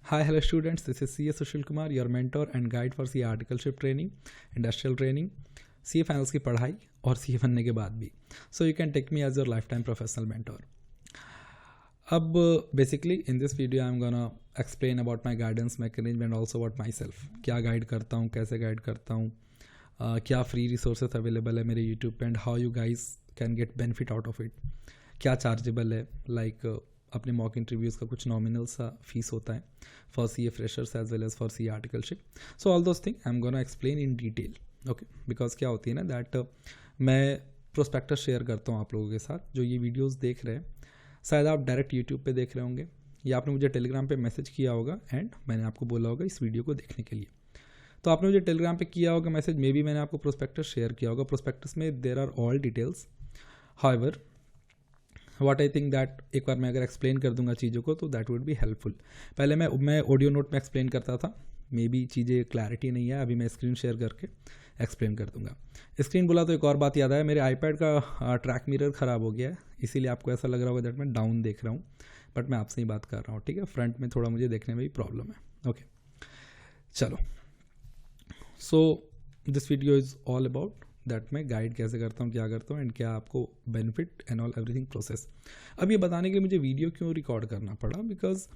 Hi, hello students. This is CA Sushil Kumar, your mentor and guide for CA articleship training, industrial training, CA finals की पढ़ाई और CA बनने के बाद भी. So you can take me as your lifetime professional mentor. अब basically in this video I'm gonna explain about my guidance mechanism and also about myself. क्या guide करता हूँ, कैसे गाइड करता हूँ, क्या फ्री रिसोर्सेज अवेलेबल है मेरे यूट्यूब पे and how you guys can get benefit out of it. क्या चार्जेबल है, लाइक अपने मॉक इंटरव्यूज़ का कुछ नॉमिनल सा फीस होता है for C A freshers as well as for C A articleship. So all those thing I am gonna explain in detail. Okay, because क्या होती है ना दैट मैं प्रोस्पेक्टस शेयर करता हूँ आप लोगों के साथ. जो ये वीडियोज़ देख रहे हैं शायद आप डायरेक्ट यूट्यूब पे देख रहे होंगे या आपने मुझे टेलीग्राम पे मैसेज किया होगा एंड मैंने आपको बोला होगा इस वीडियो को देखने के लिए. तो आपने मुझे टेलीग्राम पे किया होगा मैसेज, मे बी मैंने आपको प्रोस्पेक्टस शेयर किया होगा. प्रोस्पेक्टस में there are all details. However what I think that एक बार मैं अगर एक्सप्लेन कर दूंगा चीज़ों को तो दैट वुड बी हेल्पफुल. पहले मैं ऑडियो नोट में एक्सप्लेन करता था, मे बी चीज़ें क्लैरिटी नहीं है, अभी मैं स्क्रीन शेयर करके एक्सप्लेन कर दूंगा. स्क्रीन बोला तो एक और बात याद आया, मेरे आईपैड का ट्रैक मिरर ख़राब हो गया है, इसीलिए आपको ऐसा लग रहा होगा दैट मैं डाउन देख रहा हूँ, बट मैं आपसे ही बात कर रहा हूँ. ठीक है, फ्रंट में थोड़ा मुझे देखने में भी प्रॉब्लम है. ओके चलो, so this video is all about that मैं गाइड कैसे करता हूँ, क्या करता हूँ एंड क्या आपको benefit and all everything process. अब ये बताने के लिए मुझे वीडियो क्यों रिकॉर्ड करना पड़ा, because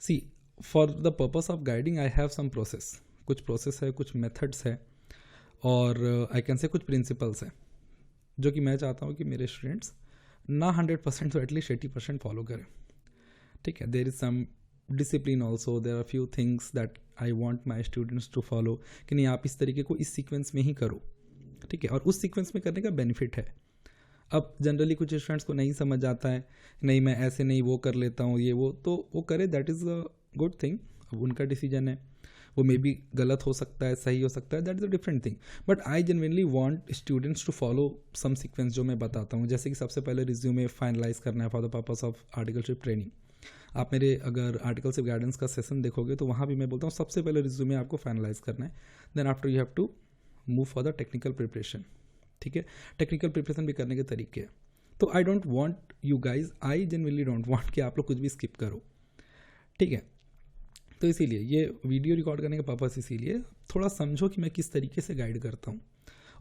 see for the purpose of guiding I have some process. कुछ प्रोसेस है, कुछ मेथड्स है और आई कैन से कुछ प्रिंसिपल्स है जो कि मैं चाहता हूँ कि मेरे स्टूडेंट्स ना 100% तो एटलीस्ट 80% फॉलो करें. ठीक है, there is some discipline also, there are few things that I want my students to follow कि नहीं आप इस तरीके को इस सीक्वेंस में ही करो. ठीक है, और उस सीक्वेंस में करने का बेनिफिट है. अब जनरली कुछ स्टूडेंट्स को नहीं समझ आता है, नहीं मैं ऐसे नहीं वो कर लेता हूँ ये वो, तो वो करे, that is a good thing. अब उनका डिसीजन है, वो मे बी गलत हो सकता है, सही हो सकता है, that is a different thing. But I genuinely want students to follow some sequence जो मैं बताता हूँ. जैसे कि सबसे पहले रिज्यूमे फाइनलाइज करना है for the purpose of articleship training. आप मेरे अगर आर्टिकलशिप गाइडेंस का सेशन देखोगे तो वहाँ भी मैं बोलता हूँ सबसे पहले रिज्यूमे आपको फाइनलाइज करना है, then after you have to move for the technical preparation. ठीक है, टेक्निकल प्रिपरेशन भी करने के तरीके हैं. तो I don't want you guys, I genuinely don't want कि आप लोग कुछ भी स्किप करो. ठीक है, तो इसीलिए ये वीडियो रिकॉर्ड करने का पर्पस इसीलिए थोड़ा समझो कि मैं किस तरीके से गाइड करता हूँ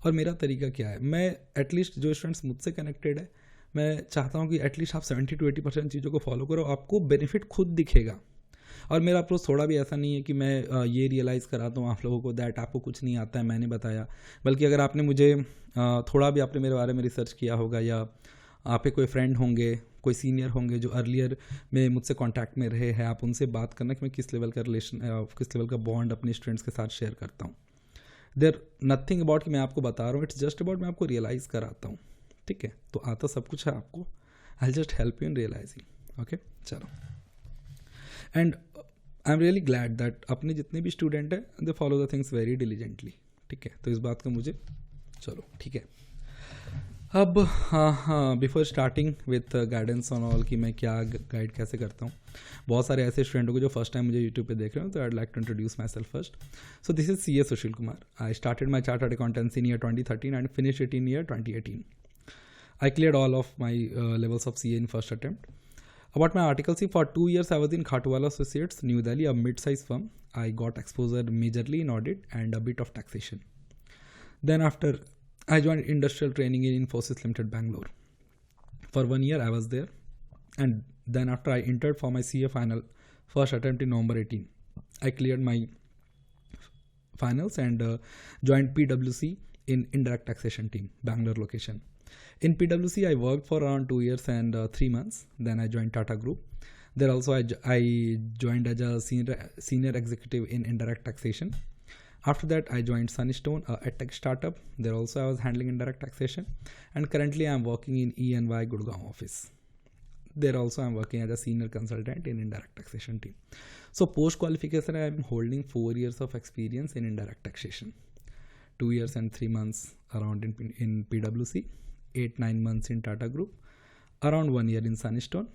और मेरा तरीका क्या है. मैं एटलीस्ट जो स्टूडेंट्स मुझसे कनेक्टेड है, मैं चाहता हूँ कि एटलीस्ट आप 70 to 80% चीज़ों को फॉलो करो, आपको बेनिफिट खुद दिखेगा. और मेरा अप्रोच थोड़ा भी ऐसा नहीं है कि मैं ये रियलाइज़ कराता हूँ आप लोगों को दैट आपको कुछ नहीं आता है, मैंने बताया. बल्कि अगर आपने मुझे थोड़ा भी आपने मेरे बारे में रिसर्च किया होगा या आपके कोई फ्रेंड होंगे, कोई सीनियर होंगे जो अर्लियर में मुझसे कांटेक्ट में रहे हैं, आप उनसे बात करना कि मैं किस लेवल का रिलेशन, किस लेवल का बॉन्ड अपने स्टूडेंट्स के साथ शेयर करता हूँ. देयर नथिंग अबाउट कि मैं आपको बता रहा हूँ, इट्स जस्ट अबाउट मैं आपको रियलाइज़ कराता हूँ. ठीक है, तो आता सब कुछ है आपको, I just help you in realizing. Okay चलो, and I am really glad that अपने जितने भी स्टूडेंट हैं they follow the things very diligently. ठीक है, तो इस बात का मुझे चलो ठीक है. अब हाँ, before starting with guidance on all कि मैं क्या गाइड कैसे करता हूँ, बहुत सारे ऐसे स्टूडेंट को जो फर्स्ट टाइम मुझे यूट्यूब पे देख रहे हो, तो I like to introduce myself first. So this is CA Sushil Kumar. I started my chartered accountancy in year 2013 and finished it in year 2018. I cleared all of my levels of CA in first attempt. About my articleship, for 2 years I was in Khatwala Associates, New Delhi, a mid-sized firm. I got exposure majorly in audit and a bit of taxation. Then after, I joined industrial training in Infosys Limited, Bangalore. For 1 year I was there, and then after I entered for my CA final, first attempt in November 18. I cleared my finals and joined PwC in indirect taxation team, Bangalore location. In PwC, I worked for around 2 years and 3 months. Then I joined Tata Group. There also I joined as a senior executive in indirect taxation. After that, I joined Sunstone, a edtech startup. There also I was handling indirect taxation. And currently, I am working in E&Y Gurgaon office. There also I am working as a senior consultant in indirect taxation team. So post qualification, I am holding 4 years of experience in indirect taxation. 2 years and 3 months around in PwC. 8-9 months in Tata Group, around 1 year in Sunstone,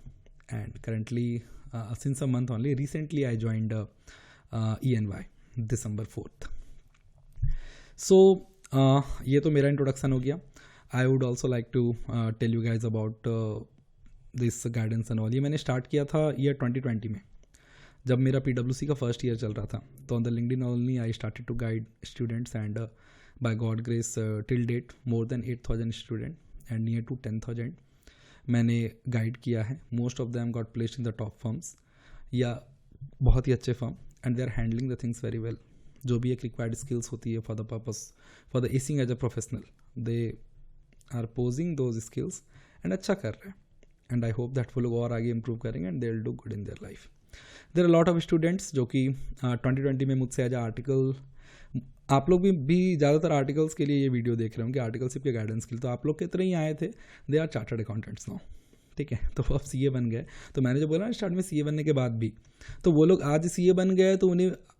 and currently since a month only, recently I joined E&Y December 4th. So ये तो मेरा introduction हो गया. I would also like to tell you guys about this guidance and all. ये मैंने start किया था year 2020 में. जब मेरा PwC का फर्स्ट ईयर चल रहा था, तो on the LinkedIn only I started to guide students and by God grace till date more than 8,000 student and near to 10,000 मैंने गाइड किया है. Most of them got placed in the top firms या बहुत ही अच्छे firm, and they are handling the things very well. जो भी एक रिक्वायर्ड स्किल्स होती है for the purpose for the acing as a professional, they are posing those skills and अच्छा कर रहे हैं. एंड आई होप दैट वो लोग और आगे इंप्रूव करेंगे and they will do good in their life. There are lot of students जो कि 2020 में मुझसे एज आर्टिकल, आप लोग भी ज़्यादातर आर्टिकल्स के लिए ये वीडियो देख रहे होंगे, आर्टिकलशिप के गाइडेंस के लिए. तो आप लोग कितने ही आए थे, they are chartered accountants now. ठीक है, तो अब CA बन गए. तो मैंने जो बोला ना स्टार्ट में, CA बनने के बाद भी, तो वो लोग आज CA बन गए, तो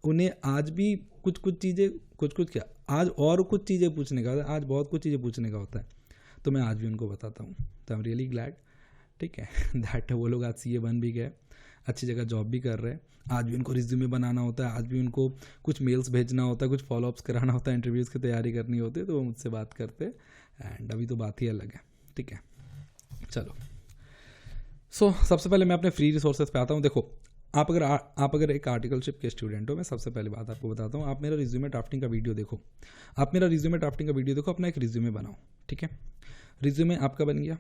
उन्हें आज भी कुछ चीज़ें क्या आज और कुछ चीज़ें पूछने का, आज बहुत कुछ चीज़ें पूछने का होता है. तो मैं आज भी उनको बताता हूँ. तो आई एम रियली ग्लैड, ठीक है, दैट वो लोग आज CA बन भी गए, अच्छी जगह जॉब भी कर रहे हैं. आज भी उनको रिज्यूमे बनाना होता है, आज भी उनको कुछ मेल्स भेजना होता है, कुछ फॉलोअप्स कराना होता है, इंटरव्यूज़ की तैयारी करनी होती है, तो वो मुझसे बात करते हैं. एंड अभी तो बात ही अलग है. ठीक है, चलो. सबसे पहले मैं अपने फ्री रिसोर्सेज पे आता हूँ. देखो, आप अगर एक आर्टिकलशिप के स्टूडेंट हो, मैं सबसे पहली बात आपको बताता हूँ, आप मेरा रिज्यूमे ड्राफ्टिंग का वीडियो देखो. अपना एक रिज्यूमे बनाओ. ठीक है, रिज्यूमे आपका बन गया.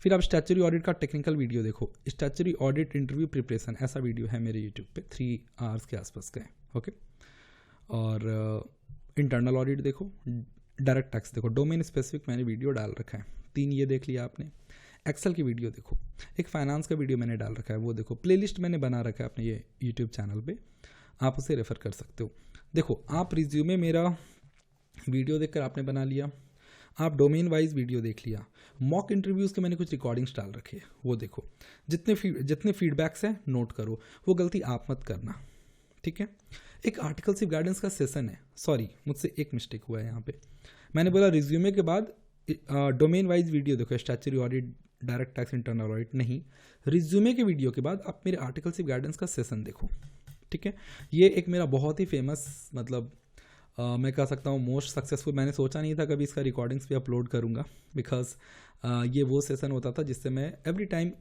फिर आप स्टैच्यूटरी ऑडिट का टेक्निकल वीडियो देखो. स्टैच्यूटरी ऑडिट इंटरव्यू प्रिपरेशन, ऐसा वीडियो है मेरे यूट्यूब पे, 3 आवर्स के आसपास का है. ओके, और इंटरनल ऑडिट देखो, डायरेक्ट टैक्स देखो, डोमेन स्पेसिफिक मैंने वीडियो डाल रखा है, 3 ये देख लिया आपने. एक्सेल की वीडियो देखो, एक फाइनेंस का वीडियो मैंने डाल रखा है, वो देखो. प्लेलिस्ट मैंने बना रखा है अपने ये यूट्यूब चैनल पे, आप उसे रेफर कर सकते हो. देखो, आप रिज्यूमे मेरा वीडियो देखकर आपने बना लिया, आप डोमेन वाइज वीडियो देख लिया, मॉक इंटरव्यूज़ के मैंने कुछ रिकॉर्डिंग्स डाल रखे हैं, वो देखो. जितने फीडबैक्स हैं नोट करो, वो गलती आप मत करना. ठीक है, एक आर्टिकलशिप गाइडेंस का सेशन है. सॉरी, मुझसे एक मिस्टेक हुआ है यहाँ पे. मैंने बोला रिज्यूमे के बाद डोमेन वाइज वीडियो देखो, statutory audit, direct tax, internal audit. नहीं, रिज्यूमे के वीडियो के बाद आप मेरे आर्टिकलशिप गाइडेंस का सेशन देखो. ठीक है, ये एक मेरा बहुत ही फेमस, मतलब मैं कह सकता हूँ मोस्ट सक्सेसफुल. मैंने सोचा नहीं था कभी इसका रिकॉर्डिंग्स भी अपलोड करूँगा, बिकॉज ये वो सेशन होता था जिससे मैं every time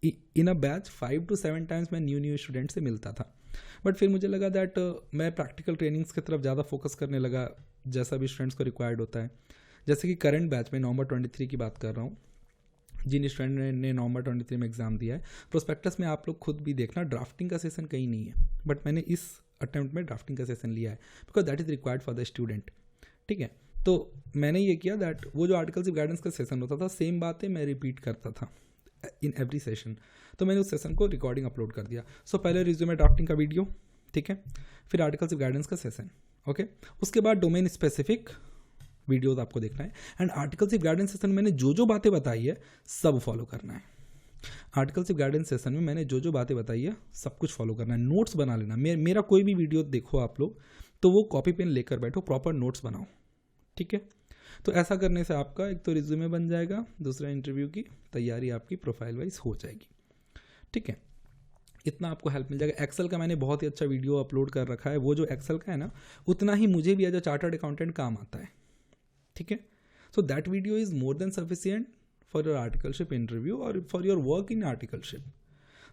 in a batch 5 to 7 times मैं न्यू स्टूडेंट से मिलता था. बट फिर मुझे लगा दैट मैं प्रैक्टिकल ट्रेनिंग्स की तरफ ज़्यादा फोकस करने लगा, जैसा भी स्टूडेंट्स को रिक्वायर्ड होता है. जैसे कि करंट बैच में नवंबर 23 की बात कर रहा हूँ, जिन स्टूडेंट ने नवंबर 23 में एग्जाम दिया है, प्रोस्पेक्टस में आप लोग खुद भी देखना, ड्राफ्टिंग का सेशन कहीं नहीं है, बट मैंने इस अटेम्प्ट में ड्राफ्टिंग का सेशन लिया है, because that is required for the student. ठीक है, तो मैंने ये किया दैट वो जो आर्टिकलशिप गाइडेंस का सेशन होता था, सेम बातें मैं रिपीट करता था इन एवरी सेशन. तो मैंने उस सेशन को रिकॉर्डिंग अपलोड कर दिया. पहले रिज्यूमे ड्राफ्टिंग का वीडियो, ठीक है, फिर आर्टिकलशिप गाइडेंस का सेशन. ओके, उसके बाद डोमेन स्पेसिफिक वीडियोज आपको देखना है. एंड आर्टिकलशिप गाइडेंस सेशन मैंने जो बातें बताई है सब फॉलो करना है. आर्टिकलशिप गाइडेंस सेशन में मैंने जो बातें बताई है सब कुछ फॉलो करना है. नोट्स बना लेना. मेरा कोई भी वीडियो देखो आप लोग, तो वो कॉपी पेन लेकर बैठो, प्रॉपर नोट्स बनाओ. ठीक है, तो ऐसा करने से आपका एक तो रिज्यूमे बन जाएगा, दूसरा इंटरव्यू की तैयारी आपकी प्रोफाइल वाइज हो जाएगी. ठीक है, इतना आपको हेल्प मिल जाएगा. एक्सेल का मैंने बहुत ही अच्छा वीडियो अपलोड कर रखा है. वो जो एक्सेल का है ना, उतना ही मुझे भी एज अ चार्टर्ड अकाउंटेंट काम आता है. ठीक है, so that video is more than sufficient for your articleship interview और for your work in articleship.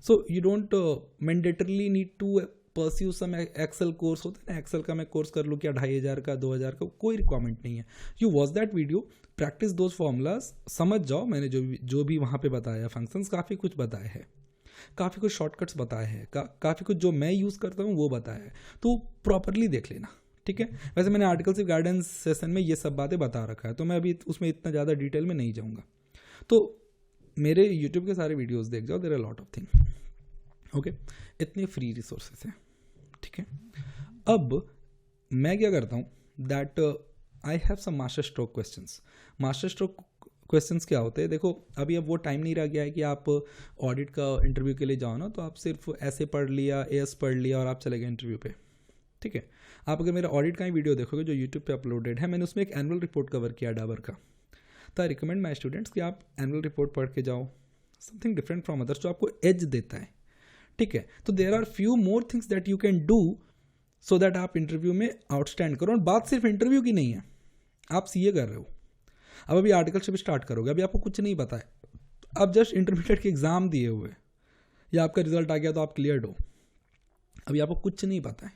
So you don't mandatorily need to pursue some Excel course. होता है ना, एक्सेल का मैं कोर्स कर लूँ क्या 2,500 का 2,000 का, कोई रिक्वायरमेंट नहीं है. You watch that video, practice those formulas, समझ जाओ मैंने जो भी वहाँ पे बताया, फंक्शंस काफ़ी कुछ बताए हैं, काफ़ी कुछ शॉर्टकट्स बताए हैं, काफ़ी कुछ जो मैं यूज़ करता हूँ वो बताया है, तो प्रॉपरली देख लेना. ठीक है, वैसे मैंने आर्टिकलशिप गाइडेंस सेशन में ये सब बातें बता रखा है, तो मैं अभी उसमें इतना ज़्यादा डिटेल में नहीं जाऊँगा. तो मेरे यूट्यूब के सारे वीडियोस देख जाओ, there are lot of thing. Okay, इतने फ्री रिसोर्सेस हैं. ठीक है, अब मैं क्या करता हूँ that I have some master stroke questions. Master stroke questions क्या होते हैं, देखो अभी अब वो टाइम नहीं रह गया है कि आप ऑडिट का इंटरव्यू के लिए जाओ ना, तो आप सिर्फ ऐसे पढ़ लिया, एएस पढ़ लिया और आप चले गए इंटरव्यू पे. ठीक है, आप अगर मेरा ऑडिट का ही वीडियो देखोगे जो यूट्यूब पे अपलोडेड है, मैंने उसमें एक एनुअल रिपोर्ट कवर किया डाबर का. तो आई रिकमेंड माई स्टूडेंट्स कि आप एनुअल रिपोर्ट पढ़ के जाओ, समथिंग डिफरेंट फ्रॉम अदर्स, जो आपको एज देता है. ठीक है, तो there are few more things that you can do so that आप इंटरव्यू में आउटस्टैंड करो. और बात सिर्फ इंटरव्यू की नहीं है, आप सीए कर रहे हो, अब अभी आर्टिकलशिप स्टार्ट करोगे, अभी आपको कुछ नहीं पता है, आप जस्ट इंटरमीडिएट के एग्ज़ाम दिए हुए या आपका रिजल्ट आ गया तो आप क्लियर्ड हो. अभी आपको कुछ नहीं पता है,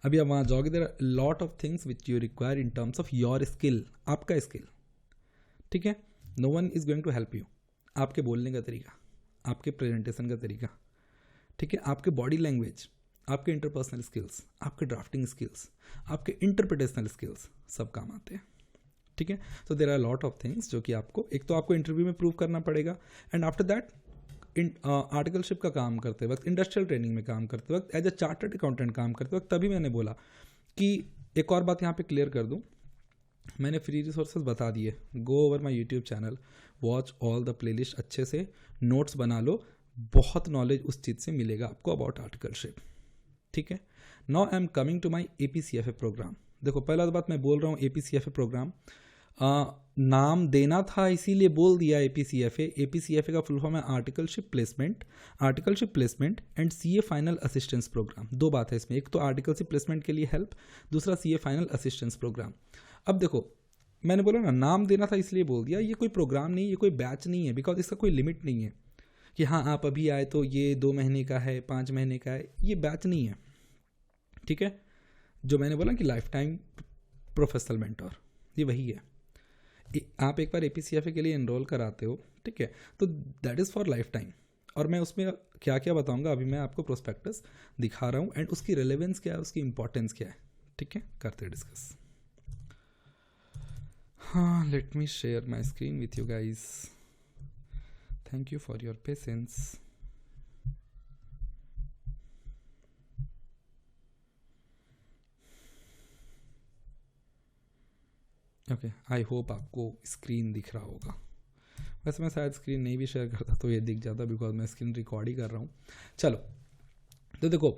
अभी आप वहाँ जाओगे, there are lot of things which you require in terms of your skill, आपका स्किल, ठीक है। No one is going to help you. आपके बोलने का तरीका, आपके प्रेजेंटेशन का तरीका, ठीक है, आपके बॉडी लैंग्वेज, आपके इंटरपर्सनल स्किल्स, आपके ड्राफ्टिंग स्किल्स, आपके इंटरप्रिटेशनल स्किल्स, सब काम आते हैं, ठीक है। So there are lot of things जो कि आपको, एक तो आपको इंटरव्यू में प्रूव करना पड़ेगा, एंड आफ्टर दैट आर्टिकलशिप का काम करते वक्त, इंडस्ट्रियल ट्रेनिंग में काम करते वक्त, एज अ चार्टर्ड अकाउंटेंट काम करते वक्त, तभी मैंने बोला कि एक और बात यहाँ पे क्लियर कर दूँ, मैंने फ्री रिसोर्सेज बता दिए, go over my YouTube channel, watch all the playlist, अच्छे से नोट्स बना लो, बहुत नॉलेज उस चीज़ से मिलेगा आपको अबाउट आर्टिकलशिप, ठीक है। Now I am coming to my APCFA programme. देखो पहला बात मैं बोल रहा हूँ APCFA प्रोग्राम, नाम देना था इसीलिए बोल दिया APCFA। APCFA का फुल फॉर्म है articleship placement and CA final assistance programme. दो बात है इसमें, एक तो आर्टिकलशिप प्लेसमेंट के लिए हेल्प, दूसरा CA फाइनल असिस्टेंस प्रोग्राम। अब देखो मैंने बोला ना, नाम देना था इसलिए बोल दिया, ये कोई प्रोग्राम नहीं, ये कोई बैच नहीं है, बिकॉज इसका कोई लिमिट नहीं है कि हाँ आप अभी आए तो ये 2 महीने का है, 5 महीने का है, ये बैच नहीं है, ठीक है। जो मैंने बोला कि लाइफ टाइम प्रोफेशनल मेंटोर, ये वही है। आप एक बार APCFA के लिए एनरोल कराते हो, ठीक है, तो that is for life time. और मैं उसमें क्या क्या बताऊंगा, अभी मैं आपको प्रोस्पेक्टस दिखा रहा हूँ, एंड उसकी रेलेवेंस क्या है, उसकी इंपॉर्टेंस क्या है, ठीक है, करते डिस्कस। हाँ, let me share my screen with you guys, thank you for your patience. Okay, I hope आपको स्क्रीन दिख रहा होगा। वैसे मैं शायद स्क्रीन नहीं भी शेयर करता तो ये दिख जाता, बिकॉज मैं स्क्रीन रिकॉर्ड ही कर रहा हूँ। चलो, तो देखो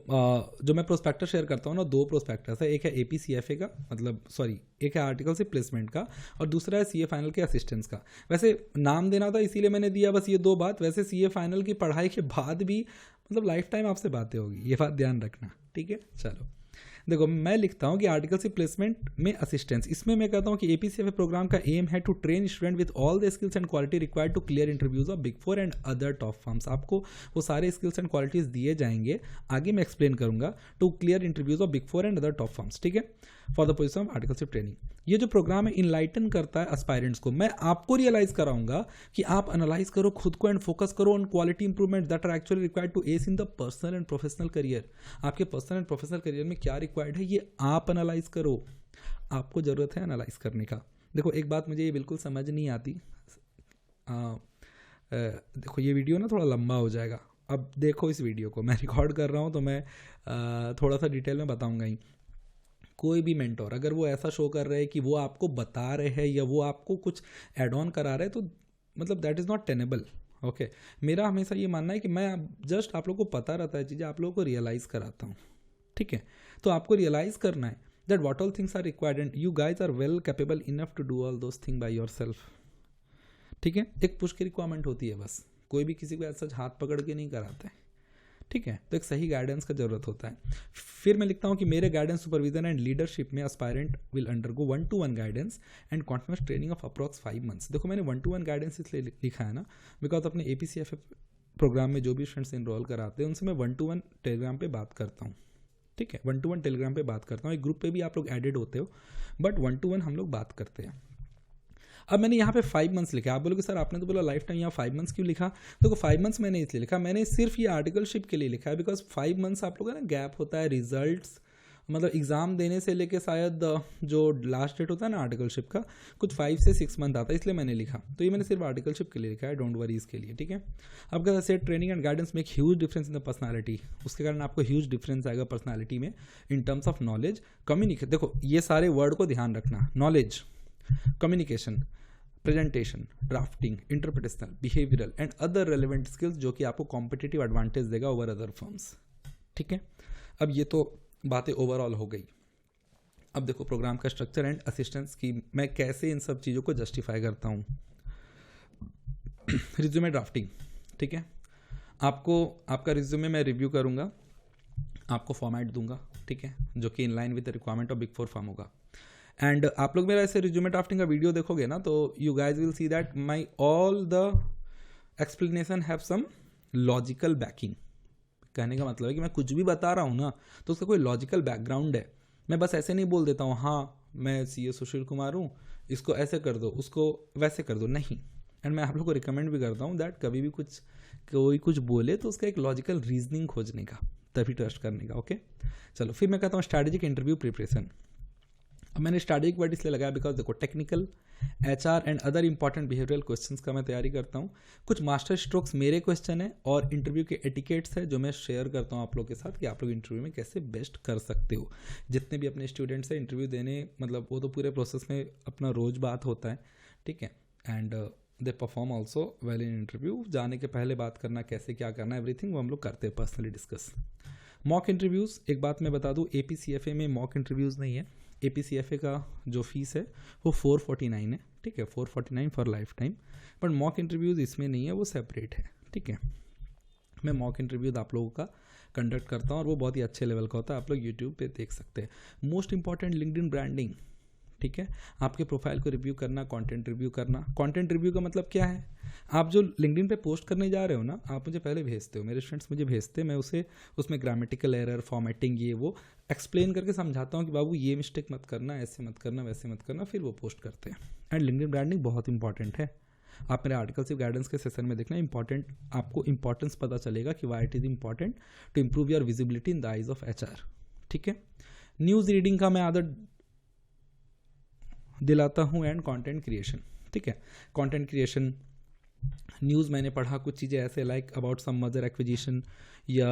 जो मैं प्रोस्पेक्टस शेयर करता हूँ ना, 2 प्रोस्पेक्टस है, एक है APCFA का, मतलब सॉरी, एक है आर्टिकलशिप प्लेसमेंट का, और दूसरा है CA फाइनल के असिस्टेंट्स का। वैसे नाम देना था इसीलिए मैंने दिया, बस ये 2 बात। वैसे CA फाइनल की पढ़ाई के बाद भी मतलब लाइफ टाइम आपसे बातें होगी, ये बात ध्यान रखना, ठीक है। चलो देखो, मैं लिखता हूँ कि आर्टिकलशिप प्लेसमेंट में असिस्टेंस, इसमें मैं कहता हूँ कि APCFA प्रोग्राम का एम है to train student with all the skills and quality required to clear interviews of big 4 and other top firms. आपको वो सारे स्किल्स एंड क्वालिटीज दिए जाएंगे, आगे मैं एक्सप्लेन करूंगा, to clear interviews of big 4 and other top firms, ठीक है, for the position of articleship training. ये जो प्रोग्राम है इनलाइटन करता है एस्पायरेंट्स को। मैं आपको रियलाइज कराऊंगा कि आप एनालाइज करो खुद को एंड फोकस करो on quality improvement that are actually required to ace in the personal and professional career. आपके पर्सनल एंड प्रोफेशनल करियर में क्या रिक्वायर्ड है, ये आप एनालाइज करो, आपको जरूरत है एनालाइज करने का। देखो एक बात मुझे ये बिल्कुल समझ नहीं आती, देखो ये वीडियो ना थोड़ा लंबा हो जाएगा। अब देखो इस वीडियो को मैं रिकॉर्ड कर रहा हूँ तो मैं थोड़ा सा डिटेल में बताऊंगा ही। कोई भी मेंटोर अगर वो ऐसा शो कर रहे हैं कि वो आपको बता रहे हैं या वो आपको कुछ एड ऑन करा रहे हैं, तो मतलब that is not tenable. Okay, मेरा हमेशा ये मानना है कि मैं जस्ट आप लोगों को पता रहता है चीज़ें, आप लोगों को रियलाइज़ कराता हूँ, ठीक है। तो आपको रियलाइज़ करना है that what all things are required and you guys are well capable enough to do all those thing by yourself, ठीक है। एक पुश की रिक्वायरमेंट होती है बस, कोई भी किसी को ऐसा हाथ पकड़ के नहीं कराता है, ठीक है। तो एक सही गाइडेंस का जरूरत होता है। फिर मैं लिखता हूँ कि मेरे गाइडेंस सुपरविजन एंड लीडरशिप में aspirant will undergo 1-to-1 guidance and continuous training of approx 5 months। देखो मैंने 1-to-1 गाइडेंस इसलिए लिखा है ना, बिकॉज अपने APCFA प्रोग्राम में जो भी स्टूडेंट्स इनरोल कराते हैं उनसे मैं 1-to-1 टेलीग्राम पे बात करता हूँ, ठीक है। 1-to-1 टेलीग्राम पे बात करता हूँ, एक ग्रुप पे भी आप लोग एडेड होते हो, बट 1-to-1 हम लोग बात करते हैं। अब मैंने यहाँ पे 5 months लिखा। आप बोलोगे सर आपने तो बोला लाइफ टाइम, यहाँ 5 months क्यों लिखा? देखो 5 months मैंने इसलिए लिखा, मैंने सिर्फ ये आर्टिकलशिप के लिए लिखा है, बिकॉज 5 months आप लोगों का ना गैप होता है रिजल्ट्स, मतलब एग्जाम देने से लेके शायद जो लास्ट डेट होता है ना आर्टिकलशिप का, कुछ 5 से 6 month आता है, इसलिए मैंने लिखा। तो ये मैंने सिर्फ आर्टिकलशिप के लिए लिखा है, डोंट वरी इसके लिए, ठीक है। अब क्या set training and guidance make huge difference in the personality, उसके कारण आपको ह्यूज डिफरेंस आएगा पर्सनालिटी में in terms of knowledge communication. देखो ये सारे वर्ड को ध्यान रखना, knowledge, communication, presentation, drafting, interpretational, behavioural and other relevant skills, जो कि आपको कॉम्पिटिटिव एडवांटेज देगा ओवर अदर फर्म्स, ठीक है। अब ये तो बातें ओवरऑल हो गई। अब देखो प्रोग्राम का स्ट्रक्चर एंड असिस्टेंस की मैं कैसे इन सब चीज़ों को जस्टिफाई करता हूँ। रिज्यूमे ड्राफ्टिंग, ठीक है। आपको आपका रिज्यूमे मैं रिव्यू करूँगा, आपको फॉर्मेट दूंगा, ठीक है, जो कि in line with the requirement of big 4 firm होगा। एंड आप लोग मेरा ऐसे रिज्यूमे ड्राफ्टिंग का वीडियो देखोगे ना, तो you guys will see that my all the explanation have some logical backing, कहने का मतलब है कि मैं कुछ भी बता रहा हूँ ना तो उसका कोई लॉजिकल बैकग्राउंड है। मैं बस ऐसे नहीं बोल देता हूँ हाँ मैं सीए सुशील कुमार हूँ, इसको ऐसे कर दो उसको वैसे कर दो, नहीं। एंड मैं आप लोग को रिकमेंड भी करता हूँ दैट कभी भी कोई कुछ बोले तो उसका एक लॉजिकल रीजनिंग खोजने का, तभी ट्रस्ट करने का। ओके चलो फिर मैं कहता हूँ स्ट्रैटेजिक इंटरव्यू प्रिपरेशन। अब मैंने स्ट्रैटेजिक वर्ड इसलिए लगाया बिकॉज देखो technical, HR and other important behavioural questions का मैं तैयारी करता हूँ। कुछ मास्टर स्ट्रोक्स मेरे क्वेश्चन है और इंटरव्यू के एटिकेट्स है जो मैं शेयर करता हूँ आप लोग के साथ कि आप लोग इंटरव्यू में कैसे बेस्ट कर सकते हो। जितने भी अपने स्टूडेंट्स हैं इंटरव्यू देने, मतलब वो तो पूरे प्रोसेस में अपना रोज बात होता है, ठीक है, and they perform also well in interview. जाने के पहले बात करना कैसे क्या करना एवरीथिंग वो हम लोग करते हैं पर्सनली डिस्कस। मॉक इंटरव्यूज़, एक बात मैं बता दूँ APCFA में मॉक इंटरव्यूज़ नहीं है। APCFA का जो फीस है वो 449 है, ठीक है, 449 for life time. But mock interviews इसमें नहीं है, वो सेपरेट है, ठीक है। मैं मॉक इंटरव्यूज़ आप लोगों का कंडक्ट करता हूँ और वो बहुत ही अच्छे लेवल का होता है, आप लोग यूट्यूब पे देख सकते हैं। मोस्ट इंपॉर्टेंट लिंक्डइन ब्रांडिंग, ठीक है, आपके प्रोफाइल को रिव्यू करना, कंटेंट रिव्यू करना। कंटेंट रिव्यू का मतलब क्या है, आप जो लिंक्डइन पे पोस्ट करने जा रहे हो ना, आप मुझे पहले भेजते हो, मेरे स्टूडेंट्स मुझे भेजते हैं, मैं उसे उसमें ग्रामेटिकल एरर, फॉर्मेटिंग, ये वो एक्सप्लेन करके समझाता हूँ कि बाबू ये मिस्टेक मत करना, ऐसे मत करना, वैसे मत करना, फिर वो पोस्ट करते हैं। एंड लिंक्डइन ब्रांडिंग बहुत इंपॉर्टेंट है। आप मेरे आर्टिकल्स ऑफ गाइडेंस के सेशन में देखना, इंपॉर्टेंट, आपको इंपॉर्टेंस पता चलेगा कि why it is important to improve your visibility in the eyes of HR, ठीक है। न्यूज़ रीडिंग का मैं आदत दिलाता हूँ एंड कंटेंट क्रिएशन, ठीक है। कंटेंट क्रिएशन, न्यूज़ मैंने पढ़ा कुछ चीज़ें ऐसे like about some merger acquisition या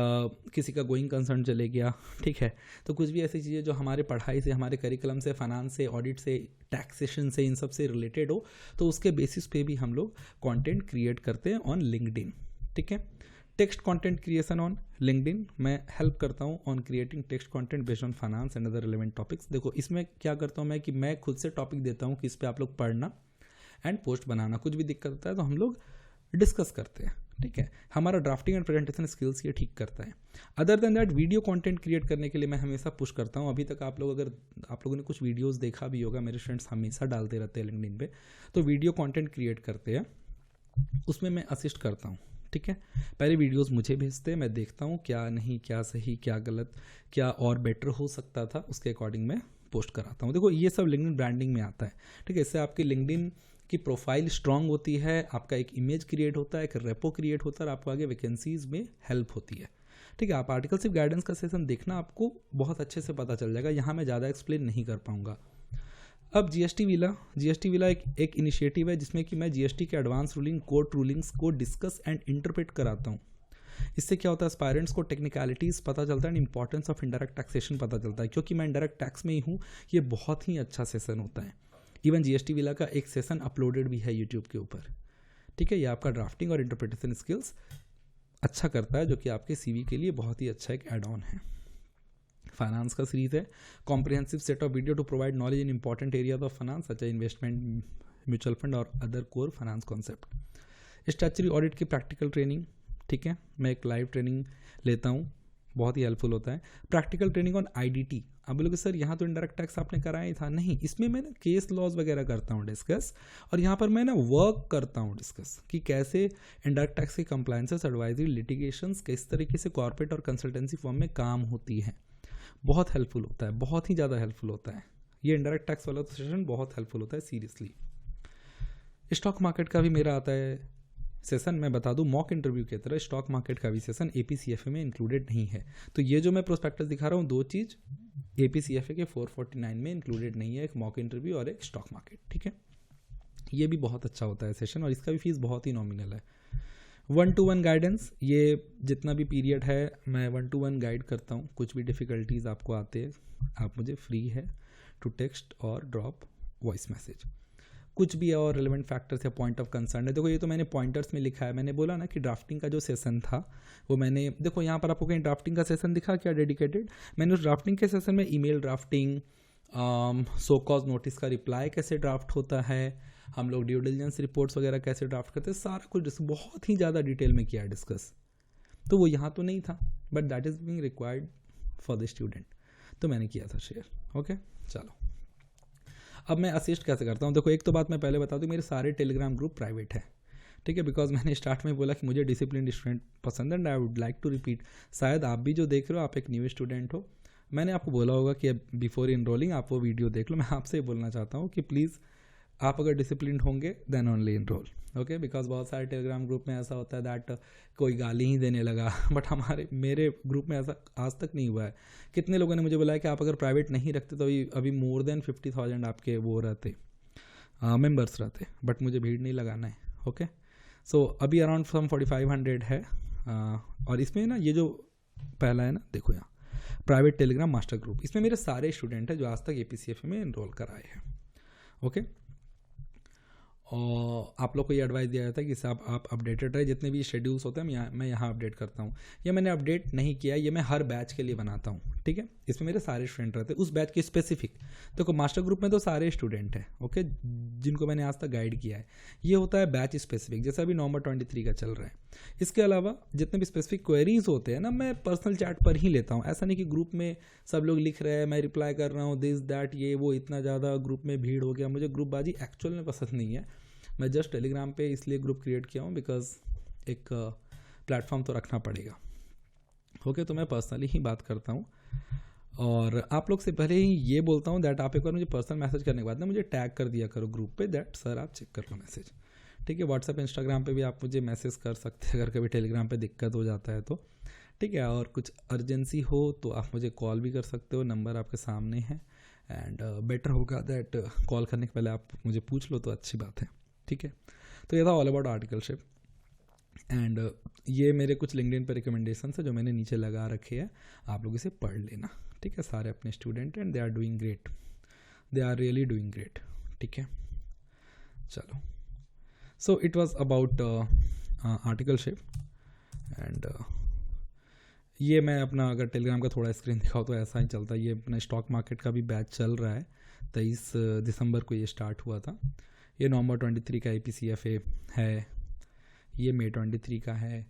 किसी का गोइंग कंसर्न चले गया, ठीक है, तो कुछ भी ऐसी चीज़ें जो हमारे पढ़ाई से, हमारे करिकुलम से, फाइनेंस से, ऑडिट से, टैक्सेशन से, इन सब से रिलेटेड हो, तो उसके बेसिस पे भी हम लोग कंटेंट क्रिएट करते हैं ऑन लिंक्डइन, ठीक है। Text content creation on LinkedIn, मैं हेल्प करता हूँ on creating text content based on finance and other relevant topics. देखो इसमें क्या करता हूँ मैं कि मैं खुद से टॉपिक देता हूँ कि इस पर आप लोग पढ़ना एंड पोस्ट बनाना। कुछ भी दिक्कत होता है तो हम लोग डिस्कस करते हैं, ठीक है। हमारा ड्राफ्टिंग एंड प्रेजेंटेशन स्किल्स ये ठीक करता है। Other than that video content create करने के लिए मैं हमेशा पुश करता हूँ। अभी तक आप लोग, अगर आप लोगों ने कुछ वीडियोस देखा भी होगा, मेरे स्टूडेंट्स हमेशा डालते रहते हैं लिंक्डइन पे, तो वीडियो कंटेंट क्रिएट करते हैं, उसमें मैं असिस्ट करता हूँ, ठीक है। पहले वीडियोस मुझे भेजते हैं, मैं देखता हूँ क्या नहीं, क्या सही, क्या गलत, क्या और बेटर हो सकता था, उसके अकॉर्डिंग मैं पोस्ट कराता हूँ। देखो ये सब लिंक्डइन ब्रांडिंग में आता है, ठीक है। इससे आपकी लिंक्डइन की प्रोफाइल स्ट्रांग होती है, आपका एक इमेज क्रिएट होता है, एक रेपो क्रिएट होता है और आपको आगे वैकेंसीज में हेल्प होती है, ठीक है। आप आर्टिकल्स ऑफ गाइडेंस का सेशन देखना, आपको बहुत अच्छे से पता चल जाएगा, यहाँ मैं ज़्यादा एक्सप्लेन नहीं कर पाऊँगा। अब जीएसटी विला एक इनिशिएटिव है जिसमें कि मैं जीएसटी के एडवांस रूलिंग, कोर्ट रूलिंग्स को डिस्कस एंड इंटरप्रेट कराता हूँ। इससे क्या होता है, एस्पायरेंट्स को टेक्निकलिटीज़ पता चलता है and importance of indirect taxation पता चलता है। क्योंकि मैं इंडायरेक्ट टैक्स में ही हूँ, ये बहुत ही अच्छा सेशन होता है। इवन जीएसटी विला का एक सेशन अपलोडेड भी है यूट्यूब के ऊपर, ठीक है। ये आपका ड्राफ्टिंग और इंटरप्रिटेशन स्किल्स अच्छा करता है, जो कि आपके CV के लिए बहुत ही अच्छा एक एड ऑन है। फाइनेंस का सीरीज है, comprehensive set of video to provide knowledge in important areas of finance such as investment, mutual fund और other core finance concept. Statutory audit की प्रैक्टिकल ट्रेनिंग, ठीक है, मैं एक लाइव ट्रेनिंग लेता हूँ, बहुत ही हेल्पफुल होता है। Practical training on IDT। अब बोलोगे सर यहाँ तो इंडायरेक्ट टैक्स आपने कराया ही था, नहीं, इसमें मैं ना केस लॉज वगैरह करता हूँ डिस्कस, और यहाँ पर मैं ना वर्क करता हूँ डिस्कस कि कैसे इंडायरेक्ट टैक्स की कंप्लायंसेस, एडवाइजरी, लिटिगेशंस किस तरीके से कॉर्पोरेट और कंसल्टेंसी फॉर्म में काम होती है। बहुत हेल्पफुल होता है, बहुत ही ज़्यादा हेल्पफुल होता है ये इंडायरेक्ट टैक्स वाला सेशन, बहुत हेल्पफुल होता है सीरियसली। स्टॉक मार्केट का भी मेरा आता है सेशन, मैं बता दूं मॉक इंटरव्यू की तरह स्टॉक मार्केट का भी सेशन APCFA में इंक्लूडेड नहीं है। तो ये जो मैं प्रोस्पेक्टस दिखा रहा हूँ, दो चीज़ APCFA के 449 में इंक्लूडेड नहीं है, एक मॉक इंटरव्यू और एक स्टॉक मार्केट, ठीक है। ये भी बहुत अच्छा होता है सेशन और इसका भी फीस बहुत ही नॉमिनल है। 1-to-1 गाइडेंस, ये जितना भी पीरियड है मैं 1-to-1 गाइड करता हूँ। कुछ भी डिफ़िकल्टीज आपको आते हैं, आप मुझे फ्री है टू टेक्स्ट और ड्रॉप वॉइस मैसेज। कुछ भी और रिलेवेंट फैक्टर्स या पॉइंट ऑफ कंसर्न है, देखो ये तो मैंने पॉइंटर्स में लिखा है। मैंने बोला ना कि ड्राफ्टिंग का जो सेशन था वो मैंने, देखो यहाँ पर आपको कहीं ड्राफ्टिंग का सेशन दिखा क्या डेडिकेटेड, मैंने उस ड्राफ्टिंग के सेशन में email drafting, show cause notice का रिप्लाई कैसे ड्राफ्ट होता है, हम लोग ड्यू डिलिजेंस रिपोर्ट्स वगैरह कैसे ड्राफ्ट करते हैं, सारा कुछ बहुत ही ज़्यादा डिटेल में किया डिस्कस। तो वो यहाँ तो नहीं था, but that is being required for the student, तो मैंने किया था शेयर। ओके चलो, अब मैं असिस्ट कैसे करता हूँ। देखो एक तो बात मैं पहले बता दूँ, मेरे सारे टेलीग्राम ग्रुप प्राइवेट है, ठीक है, बिकॉज मैंने स्टार्ट में बोला कि मुझे डिसिप्लिन स्टूडेंट पसंद है and I would like to repeat. शायद आप भी जो देख रहे हो आप एक न्यू स्टूडेंट हो, मैंने आपको बोला होगा कि बिफोर इनरोलिंग आप वो वीडियो देख लो। मैं आपसे ये बोलना चाहता हूँ कि प्लीज़ आप अगर डिसिप्लिन होंगे then only enrol, okay. Because बहुत सारे टेलीग्राम ग्रुप में ऐसा होता है दैट कोई गाली ही देने लगा बट मेरे ग्रुप में ऐसा आज तक नहीं हुआ है। कितने लोगों ने मुझे बोला है कि आप अगर प्राइवेट नहीं रखते तो अभी मोर देन 50,000 आपके वो रहते मेंबर्स रहते, बट मुझे भीड़ नहीं लगाना है, ओके। सो अभी अराउंड सम 4500 है। और इसमें ना ये जो पहला है ना, देखो यहाँ प्राइवेट टेलीग्राम मास्टर ग्रुप, इसमें मेरे सारे स्टूडेंट हैं जो आज तक APCFA में इनरोल कराए हैं, ओके। और आप लोग को ये एडवाइस दिया जाता है कि साहब आप अपडेटेड रहे, जितने भी शेड्यूल्स होते हैं मैं यहाँ अपडेट करता हूँ। ये मैंने अपडेट नहीं किया, ये मैं हर बैच के लिए बनाता हूँ, ठीक है। इसमें मेरे सारे स्टूडेंट रहते हैं उस बैच के स्पेसिफिक। देखो मास्टर ग्रुप में तो सारे स्टूडेंट हैं, ओके, जिनको मैंने आज तक गाइड किया है। ये होता है बैच स्पेसिफिक, जैसा अभी नवंबर 23 का चल रहा है। इसके अलावा जितने भी स्पेसिफिक क्वेरीज होते हैं ना, मैं पर्सनल चैट पर ही लेता हूँ। ऐसा नहीं कि ग्रुप में सब लोग लिख रहे हैं मैं रिप्लाई कर रहा हूँ, दिस दैट ये वो, इतना ज़्यादा ग्रुप में भीड़ हो गया। मुझे ग्रुपबाजी एक्चुअल में पसंद नहीं है। मैं जस्ट टेलीग्राम पे इसलिए ग्रुप क्रिएट किया हूँ बिकॉज एक प्लेटफॉर्म तो रखना पड़ेगा, ओके। तो मैं पर्सनली ही बात करता हूँ और आप लोग से पहले ही ये बोलता हूँ दैट आप एक बार मुझे पर्सनल मैसेज करने के बाद ना मुझे टैग कर दिया करो ग्रुप पे, दैट सर आप चेक कर लो मैसेज, ठीक है। व्हाट्सएप इंस्टाग्राम पे भी आप मुझे मैसेज कर सकते हैं अगर कभी टेलीग्राम पे दिक्कत हो जाता है तो, ठीक है। और कुछ अर्जेंसी हो तो आप मुझे कॉल भी कर सकते हो, नंबर आपके सामने है। एंड बेटर होगा दैट कॉल करने के पहले आप मुझे पूछ लो तो अच्छी बात है, ठीक है। तो ये था ऑल अबाउट आर्टिकलशिप एंड ये मेरे कुछ लिंक्डइन पे रिकमेंडेशन है जो मैंने नीचे लगा रखे हैं, आप लोग इसे पढ़ लेना, ठीक है। सारे अपने student and they are doing great, they are really doing great, ठीक है। चलो, so it was about articleship and ये मैं अपना अगर टेलीग्राम का थोड़ा स्क्रीन दिखाओ तो ऐसा ही चलता है। ये अपना स्टॉक मार्केट का भी बैच चल रहा है, 23 दिसंबर को ये स्टार्ट हुआ था। ये नवंबर 23 का APCFA है, ये मई 23 का है।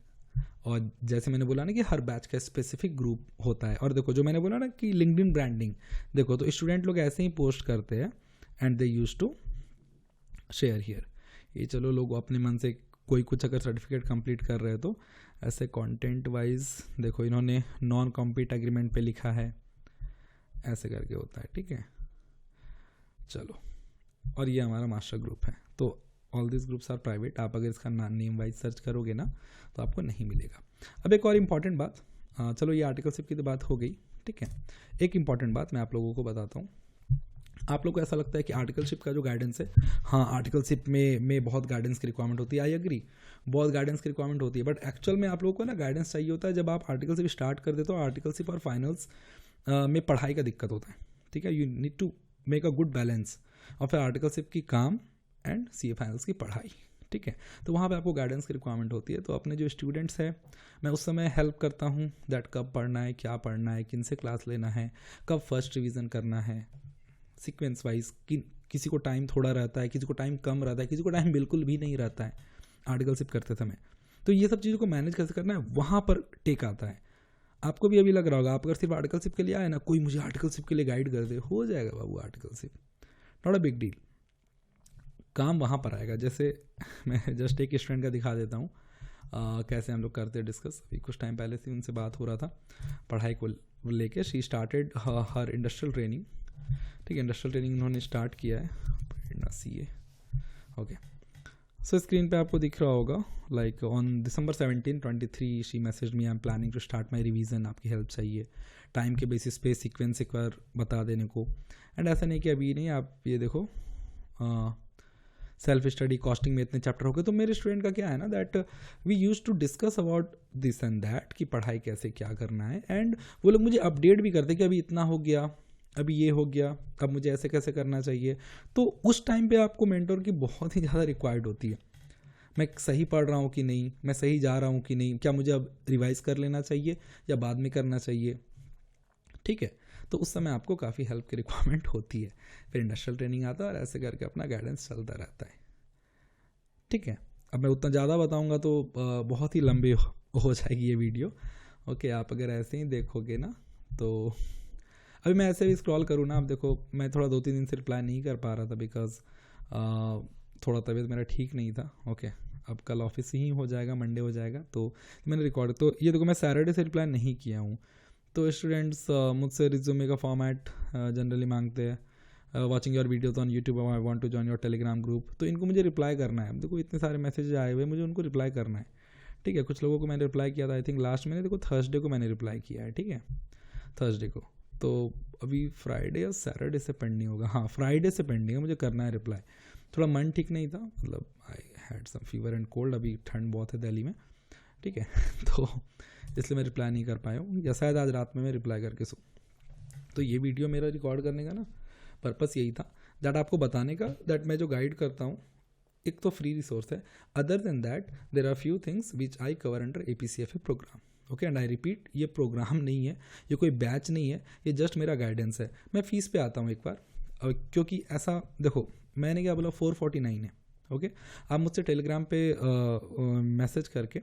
और जैसे मैंने बोला ना कि हर बैच का स्पेसिफिक ग्रुप होता है। और देखो जो मैंने बोला ना कि लिंक्डइन ब्रांडिंग, देखो तो स्टूडेंट लोग ऐसे ही पोस्ट करते हैं and they use to share here. ये चलो लोग अपने मन से कोई कुछ अगर सर्टिफिकेट कंप्लीट कर रहे हैं तो ऐसे कंटेंट वाइज देखो इन्होंने नॉन कॉम्पीट एग्रीमेंट पे लिखा है, ऐसे करके होता है, ठीक है। चलो, और ये हमारा मास्टर ग्रुप है। तो all this groups are private, आप अगर इसका नेम वाइज सर्च करोगे ना तो आपको नहीं मिलेगा। अब एक और इम्पॉर्टेंट बात, चलो ये आर्टिकलशिप की तो बात हो गई, ठीक है। एक इम्पॉर्टेंट बात मैं आप लोगों को बताता हूँ। आप लोग को ऐसा लगता है कि आर्टिकलशिप का जो गाइडेंस है, हाँ आर्टिकलशिप में बहुत गाइडेंस की रिक्वायरमेंट होती है, आई एग्री, बहुत गाइडेंस की रिक्वायरमेंट होती है। बट एक्चुअल में आप लोगों को ना गाइडेंस चाहिए होता है जब आप आर्टिकलशिप स्टार्ट कर देते हो। आर्टिकलशिप और फाइनल्स में पढ़ाई का दिक्कत होता है, ठीक है। You need to make a good balance. और फिर आर्टिकलशिप की काम एंड CA फाइनल्स की पढ़ाई, ठीक है। तो वहाँ पे आपको गाइडेंस की रिक्वायरमेंट होती है। तो अपने जो स्टूडेंट्स हैं मैं उस समय हेल्प करता हूँ दैट कब पढ़ना है, क्या पढ़ना है, किन से क्लास लेना है, कब फर्स्ट रिवीजन करना है, सीक्वेंस वाइज। किसी को टाइम थोड़ा रहता है, किसी को टाइम कम रहता है, किसी को टाइम बिल्कुल भी नहीं रहता है आर्टिकलशिप करते समय। तो ये सब चीज़ों को मैनेज कैसे करना है वहाँ पर टेक आता है। आपको भी अभी लग रहा होगा आप अगर सिर्फ आर्टिकलशिप के लिए आए ना, कोई मुझे आर्टिकलशिप के लिए गाइड कर दे, हो जाएगा बाबू articleship, not a big deal. काम वहाँ पर आएगा। जैसे मैं जस्ट एक स्टूडेंट का दिखा देता हूँ कैसे हम लोग करते हैं डिस्कस। अभी कुछ टाइम पहले से उनसे बात हो रहा था पढ़ाई को लेके। She started her industrial training, ठीक है। इंडस्ट्रियल ट्रेनिंग उन्होंने स्टार्ट किया है, CA, ओके। सो स्क्रीन पे आपको दिख रहा होगा like on December 17, 23 she message me I am planning to start my revision, आपकी हेल्प चाहिए टाइम के बेसिस पे सीक्वेंस एक बार बता देने को। एंड ऐसा नहीं कि अभी नहीं, आप ये देखो सेल्फ स्टडी कॉस्टिंग में इतने चैप्टर हो गए। तो मेरे स्टूडेंट का क्या है ना that we use to discuss about this and that कि पढ़ाई कैसे क्या करना है। एंड वो लोग मुझे अपडेट भी करते कि अभी इतना हो गया, अभी ये हो गया, अब मुझे ऐसे कैसे करना चाहिए। तो उस टाइम पे आपको मेंटोर की बहुत ही ज़्यादा रिक्वायर्ड होती है। मैं सही पढ़ रहा हूँ कि नहीं, मैं सही जा रहा हूँ कि नहीं, क्या मुझे अब रिवाइज कर लेना चाहिए या बाद में करना चाहिए, ठीक है। तो उस समय आपको काफ़ी हेल्प की रिक्वायरमेंट होती है। फिर इंडस्ट्रियल ट्रेनिंग आता है और ऐसे करके अपना गाइडेंस चलता रहता है, ठीक है। अब मैं उतना ज़्यादा बताऊँगा तो बहुत ही लंबी हो जाएगी ये वीडियो, ओके। आप अगर ऐसे ही देखोगे ना तो अभी मैं ऐसे भी स्क्रॉल करूँ ना, आप देखो मैं थोड़ा 2-3 दिन से रिप्लाई नहीं कर पा रहा था बिकॉज थोड़ा तबीयत मेरा ठीक नहीं था, ओके। अब कल ऑफिस ही हो जाएगा, मंडे हो जाएगा, तो मैंने रिकॉर्ड, तो ये देखो मैं सैटरडे से रिप्लाई नहीं किया हूँ। तो स्टूडेंट्स मुझसे रिज्यूमे का फॉर्मेट जनरली मांगते हैं, watching your videos on YouTube, I want to join your Telegram group, तो इनको मुझे रिप्लाई करना है। देखो इतने सारे मैसेज आए हुए, मुझे उनको रिप्लाई करना है, ठीक है। कुछ लोगों को मैंने रिप्लाई किया था, आई थिंक लास्ट मैंने देखो थर्सडे को मैंने रिप्लाई किया है, ठीक है, थर्सडे को। तो अभी फ्राइडे या सैटरडे से पेंडिंग होगा, हाँ फ्राइडे से पेंडिंग है, मुझे करना है रिप्लाई। थोड़ा मन ठीक नहीं था, मतलब I had some fever and cold, अभी ठंड बहुत है दिल्ली में, ठीक है तो इसलिए मैं रिप्लाई नहीं कर पाया हूँ, या शायद आज रात में मैं रिप्लाई करके सो। तो ये वीडियो मेरा रिकॉर्ड करने का ना पर्पस यही था, दैट आपको बताने का दैट मैं जो गाइड करता हूँ एक तो फ्री रिसोर्स है, other than that there are few things which I cover under APCFA programme, okay. And I repeat, ये प्रोग्राम नहीं है, ये कोई बैच नहीं है, ये जस्ट मेरा गाइडेंस है। मैं फीस पे आता हूँ एक बार, क्योंकि ऐसा देखो मैंने क्या बोला 449 है, ओके। आप मुझसे टेलीग्राम पे मैसेज करके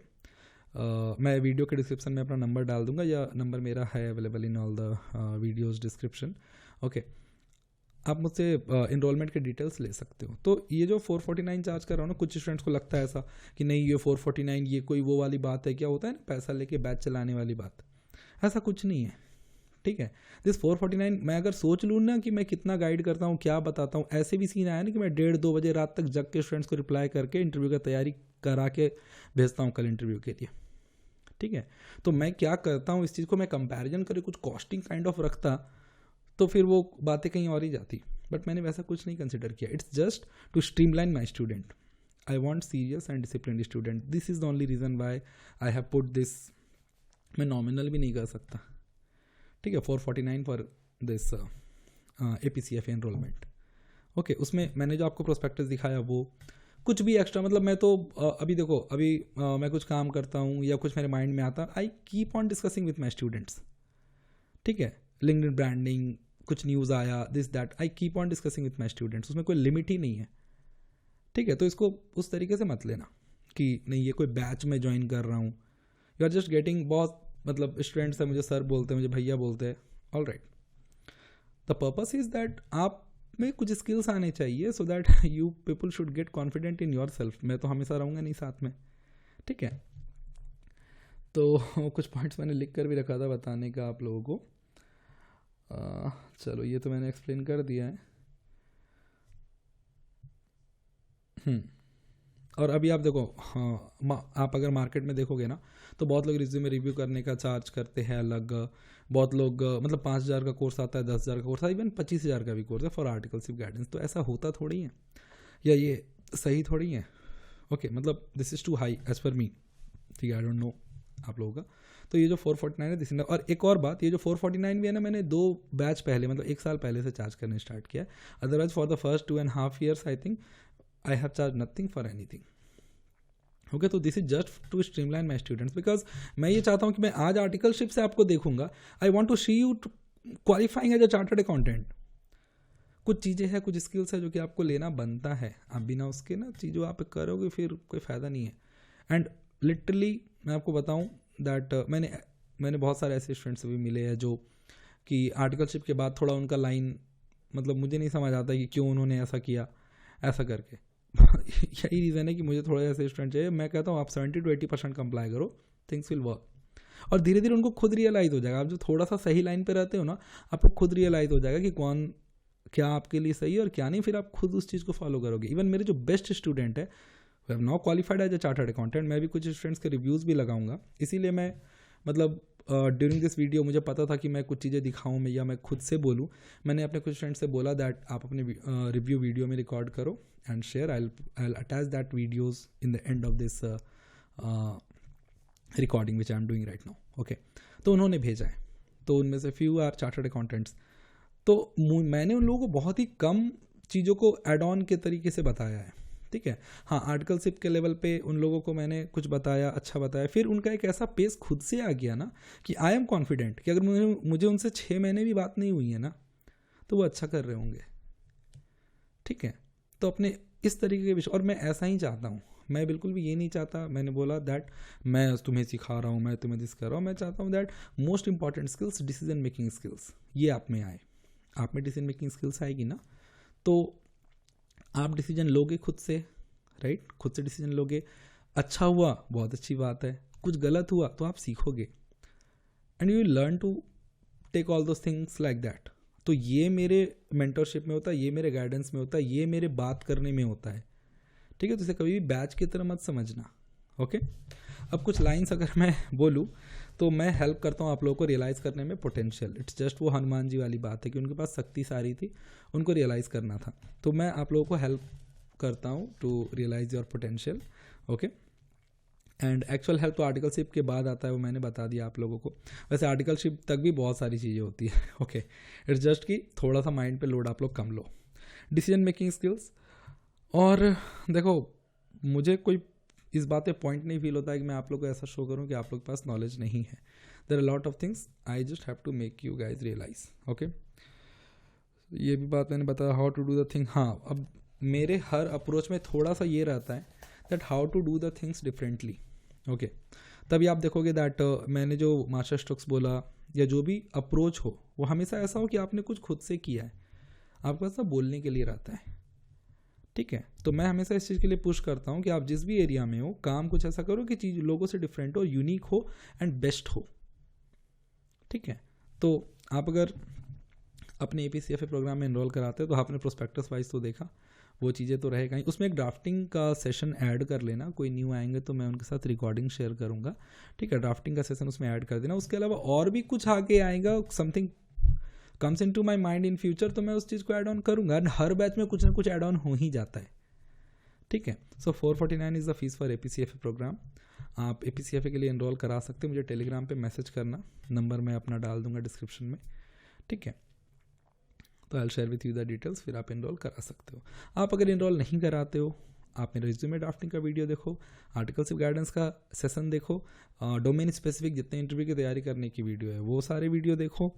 मैं वीडियो के डिस्क्रिप्शन में अपना नंबर डाल दूंगा, या नंबर मेरा है available in all the videos description, okay. आप मुझसे इनरोलमेंट के डिटेल्स ले सकते हो। तो ये जो 449 चार्ज कर रहा हूँ ना, कुछ स्टूडेंट्स को लगता है ऐसा कि नहीं ये 449 ये कोई वो वाली बात है, क्या होता है ना पैसा लेके बैच चलाने वाली बात, ऐसा कुछ नहीं है, ठीक है। दिस 449 मैं अगर सोच लूँ ना कि मैं कितना गाइड करता हूँ, क्या बताता हूँ, ऐसे भी सीन आया ना कि मैं 1:30-2 बजे रात तक जग के स्टूडेंट्स को रिप्लाई करके इंटरव्यू का तैयारी करा के भेजता हूँ कल इंटरव्यू के लिए, ठीक है। तो मैं क्या करता हूँ, इस चीज़ को मैं कंपैरिजन करके कुछ कॉस्टिंग काइंड ऑफ रखता तो फिर वो बातें कहीं और ही जाती, बट मैंने वैसा कुछ नहीं कंसिडर किया। It's just to streamline my student, I want serious and discipline student, this is the only reason why I have put this. मैं नॉमिनल भी नहीं कर सकता, ठीक है, 449 for this APCFA enrolment, okay. उसमें मैंने जो आपको प्रोस्पेक्टस दिखाया वो कुछ भी एक्स्ट्रा, मतलब मैं तो अभी देखो अभी मैं कुछ काम करता हूँ या कुछ मेरे माइंड में आता, I keep on discussing with my students, ठीक है। लिंक्डइन ब्रांडिंग, कुछ न्यूज़ आया, this that, I keep on discussing with my students, उसमें कोई लिमिट ही नहीं है, ठीक है। तो इसको उस तरीके से मत लेना कि नहीं ये कोई बैच में ज्वाइन कर रहा हूँ, यू आर जस्ट गेटिंग, बहुत मतलब स्टूडेंट्स है मुझे सर बोलते हैं, मुझे भैया बोलते हैं, all right. The purpose is that आप में कुछ स्किल्स आने चाहिए, so that you people should get confident in your self. मैं तो हमेशा रहूँगा नहीं साथ में, ठीक है। तो कुछ पॉइंट्स मैंने लिख कर भी रखा था बताने का आप लोगों को, चलो ये तो मैंने एक्सप्लेन कर दिया है। और अभी आप देखो, हाँ आप अगर मार्केट में देखोगे ना तो बहुत लोग रिज्यूमे रिव्यू करने का चार्ज करते हैं अलग, बहुत लोग मतलब 5,000 का कोर्स आता है, 10,000 का कोर्स आता है, इवन 25,000 का भी कोर्स है फॉर आर्टिकलशिप गाइडेंस। तो ऐसा होता थोड़ी है, या ये सही थोड़ी है, ओके। मतलब this is too high as per me, ठीक है, आई डोंट नो आप लोगों का। तो ये जो 449 है दिस, और एक और बात, ये जो 449 भी है ना, मैंने 2 बैच पहले मतलब 1 साल पहले से चार्ज करने स्टार्ट किया है। Otherwise for the first 2.5 years I think I have charge nothing for anything, okay. तो this is just to streamline my students, because मैं ये चाहता हूँ कि मैं आज आर्टिकलशिप से आपको देखूंगा, I want to see you qualifying as a chartered accountant. कुछ चीज़ें हैं, कुछ स्किल्स है जो कि आपको लेना बनता है, आप बिना उसके ना चीज़ों आप करोगे फिर कोई फ़ायदा नहीं है। एंड लिटरली मैं आपको बताऊँ दैट मैंने बहुत सारे ऐसे स्टूडेंट्स भी मिले हैं जो कि आर्टिकलशिप के बाद थोड़ा उनका लाइन, मतलब मुझे नहीं समझ आता कि क्यों उन्होंने ऐसा किया, ऐसा करके यही रीज़न है कि मुझे थोड़े ऐसे स्टूडेंट चाहिए। मैं कहता हूँ आप 70 to 80% कंप्लाई करो, थिंग्स विल वर्क। और धीरे धीरे उनको खुद रियलाइज़ हो जाएगा, आप जो थोड़ा सा सही लाइन पे रहते हो ना, आपको खुद रियलाइज़ हो जाएगा कि कौन क्या आपके लिए सही है और क्या नहीं, फिर आप खुद उस चीज़ को फॉलो करोगे। इवन मेरे जो बेस्ट स्टूडेंट है we have now qualified as a chartered accountant, मैं भी कुछ स्टूडेंट्स के रिव्यूज़ भी लगाऊंगा, इसीलिए मैं मतलब ड्यूरिंग दिस वीडियो मुझे पता था कि मैं कुछ चीज़ें दिखाऊँ या मैं खुद से बोलूँ। मैंने अपने कुछ फ्रेंड्स से बोला दैट आप अपने रिव्यू वीडियो में रिकॉर्ड करो and share, I'll attach that videos in the end of this recording which I am doing right now, okay। तो उन्होंने भेजा है, तो उनमें से few are chartered accountants। तो मैंने उन लोगों को बहुत ही कम चीज़ों को एड ऑन के तरीके से बताया है, ठीक है। हाँ आर्टिकलशिप के लेवल पे उन लोगों को मैंने कुछ बताया, अच्छा बताया, फिर उनका एक ऐसा पेस खुद से आ गया ना कि आई एम कॉन्फिडेंट कि अगर मुझे उनसे 6 महीने भी बात नहीं हुई है ना तो वो अच्छा कर रहे होंगे, ठीक है। तो अपने इस तरीके के विषय, और मैं ऐसा ही चाहता हूँ, मैं बिल्कुल भी ये नहीं चाहता, मैंने बोला दैट मैं तुम्हें सिखा रहा हूँ, मैं तुम्हें दिस कर रहा हूँ, मैं चाहता हूँ that most important skills decision making skills ये आप में आए। आप में डिसीजन मेकिंग स्किल्स आएगी ना तो आप डिसीजन लोगे खुद से, राइट, खुद से डिसीजन लोगे, अच्छा हुआ, बहुत अच्छी बात है, कुछ गलत हुआ तो आप सीखोगे, and you learn to take all those things like that. तो ये मेरे मेंटरशिप में होता है, ये मेरे गाइडेंस में होता है, ये मेरे बात करने में होता है, ठीक है। तो इसे कभी भी बैच की तरह मत समझना, ओके। अब कुछ लाइंस अगर मैं बोलूँ तो मैं हेल्प करता हूँ आप लोगों को रियलाइज़ करने में पोटेंशियल। इट्स जस्ट वो हनुमान जी वाली बात है कि उनके पास शक्ति सारी थी, उनको रियलाइज़ करना था, तो मैं आप लोगों को हेल्प करता हूँ to realise your potential, okay. And actual help तो आर्टिकलशिप के बाद आता है, वो मैंने बता दिया आप लोगों को। वैसे आर्टिकलशिप तक भी बहुत सारी चीज़ें होती है, ओके। इट्स जस्ट कि थोड़ा सा माइंड पे लोड आप लोग कम लो। डिसीजन मेकिंग स्किल्स, और देखो मुझे कोई इस बात पे पॉइंट नहीं फील होता है कि मैं आप लोग को ऐसा शो करूं कि आप लोग के पास नॉलेज नहीं है। There are lot of things I just have to make you guys realise, okay. ये भी बात मैंने बताया how to do the thing. हाँ, अब मेरे हर अप्रोच में थोड़ा सा ये रहता है that how to do the things differently, okay. तभी आप देखोगे दैट मैंने जो मास्टर स्ट्रोक्स बोला या जो भी अप्रोच हो वो हमेशा ऐसा हो कि आपने कुछ खुद से किया है, आपको ऐसा बोलने के लिए रहता है, ठीक है। तो मैं हमेशा इस चीज़ के लिए पुश करता हूँ कि आप जिस भी एरिया में हो काम कुछ ऐसा करो कि चीज़ लोगों से डिफरेंट हो, यूनिक हो एंड बेस्ट हो, ठीक है। तो आप अगर अपने APCFA प्रोग्राम में इनरोल कराते हो तो आपने प्रोस्पेक्टस वाइज तो देखा, वो चीज़ें तो रहेगा ही। उसमें एक ड्राफ्टिंग का सेशन ऐड कर लेना, कोई न्यू आएंगे तो मैं उनके साथ रिकॉर्डिंग शेयर करूँगा, ठीक है। ड्राफ्टिंग का सेशन उसमें ऐड कर देना। उसके अलावा और भी कुछ आगे आएगा, something comes in to my mind in future, तो मैं उस चीज़ को ऐड ऑन करूँगा। एंड हर बैच में कुछ ना कुछ ऐड ऑन हो ही जाता है, ठीक है। So 449 is the fees for APCFA programme. आप APCFA के लिए इनरोल करा सकते हो, मुझे टेलीग्राम पे मैसेज करना, नंबर मैं अपना डाल दूंगा डिस्क्रिप्शन में, ठीक है। तो I will share with you the details, फिर आप इनरोल करा सकते हो। आप अगर इनरोल नहीं कराते हो, आप मेरे रिज्यूमे ड्राफ्टिंग का वीडियो देखो, आर्टिकलशिप गाइडेंस का सेशन देखो, डोमेन स्पेसिफिक जितने इंटरव्यू की तैयारी करने की वीडियो है वो सारे वीडियो देखो,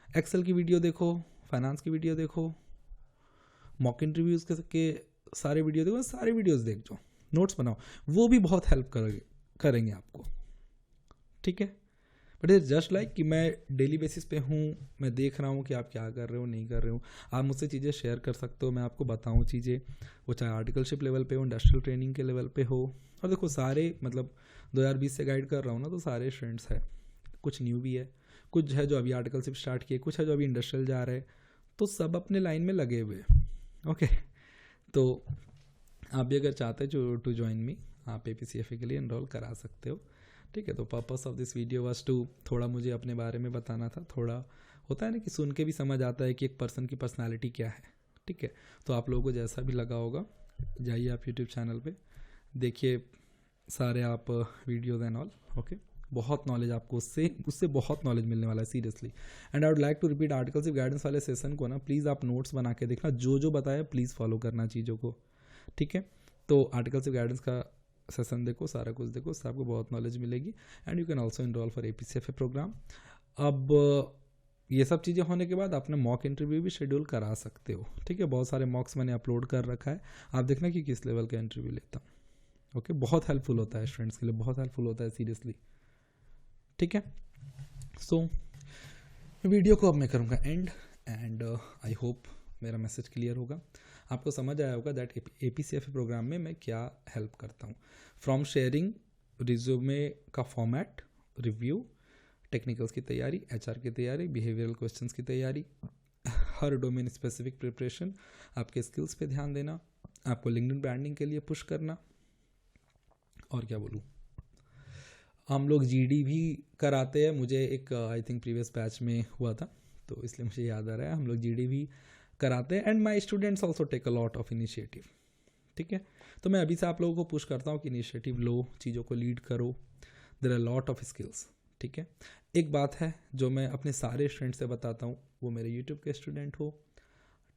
एक्सेल की वीडियो देखो, फाइनेंस की वीडियो देखो, मॉक इंटरव्यूज़ के सारे वीडियो देखो, सारे वीडियोस देख जो, नोट्स बनाओ, वो भी बहुत हेल्प करेंगे आपको, ठीक है। बट इट्स जस्ट लाइक कि मैं डेली बेसिस पे हूँ, मैं देख रहा हूँ कि आप क्या कर रहे हो नहीं कर रहे हो, आप मुझसे चीज़ें शेयर कर सकते हो, मैं आपको बताऊँ चीज़ें, वो चाहे आर्टिकलशिप लेवल पे हो, इंडस्ट्रियल ट्रेनिंग के लेवल पे हो। और देखो सारे मतलब 2020 से गाइड कर रहा हूँ ना, तो सारे स्टूडेंट्स हैं, कुछ न्यू भी है, कुछ है जो अभी आर्टिकलशिप स्टार्ट किए, कुछ है जो अभी इंडस्ट्रियल जा रहे हैं, तो सब अपने लाइन में लगे हुए, ओके। तो आप भी अगर चाहते हो टू ज्वाइन मी, आप APCFA के लिए इनरोल करा सकते हो, ठीक है। तो purpose of this video was to थोड़ा मुझे अपने बारे में बताना था, थोड़ा होता है ना कि सुन के भी समझ आता है कि एक पर्सन की पर्सनालिटी क्या है, ठीक है। तो आप लोगों को जैसा भी लगा होगा, जाइए आप यूट्यूब चैनल पे देखिए सारे आप वीडियोज एंड ऑल, ओके। बहुत नॉलेज आपको उससे बहुत नॉलेज मिलने वाला है seriously. And I would like to repeat articleship guidance वाले सेशन को ना, प्लीज़ आप नोट्स बना के देखना, जो जो बताया प्लीज़ फॉलो करना चीज़ों को, ठीक है। तो आर्टिकलशिप गाइडेंस का सेशन देखो, सारा कुछ देखो, उससे आपको बहुत नॉलेज मिलेगी। And you can also enrol for APCFA programme. अब ये सब चीज़ें होने के बाद अपने मॉक इंटरव्यू भी शेड्यूल करा सकते हो, ठीक है। बहुत सारे मॉक्स मैंने अपलोड कर रखा है, आप देखना कि किस लेवल का इंटरव्यू लेता हूँ, ओके। बहुत हेल्पफुल होता है स्टूडेंट्स के लिए, बहुत हेल्पफुल होता है सीरियसली, ठीक है। सो वीडियो को अब मैं करूँगा एंड आई होप मेरा मैसेज क्लियर होगा, आपको समझ आया होगा दैट APCFA प्रोग्राम में मैं क्या हेल्प करता हूँ। फ्रॉम शेयरिंग रिज्यूमे का फॉर्मेट, रिव्यू, टेक्निकल्स की तैयारी, HR की तैयारी, बिहेवियरल क्वेश्चंस की तैयारी, हर डोमेन स्पेसिफिक प्रिपरेशन, आपके स्किल्स पे ध्यान देना, आपको लिंक्डइन ब्रांडिंग के लिए पुश करना, और क्या बोलूँ, हम लोग GD भी कराते हैं। मुझे एक आई थिंक प्रीवियस बैच में हुआ था, तो इसलिए मुझे याद आ रहा है, हम लोग GD भी कराते हैं। And my students also take a lot of initiative, ठीक है। तो मैं अभी से आप लोगों को पुश करता हूँ कि इनिशिएटिव लो, चीज़ों को लीड करो, there are lot of skills, ठीक है। एक बात है जो मैं अपने सारे स्टूडेंट से बताता हूँ, वो मेरे यूट्यूब के स्टूडेंट हो,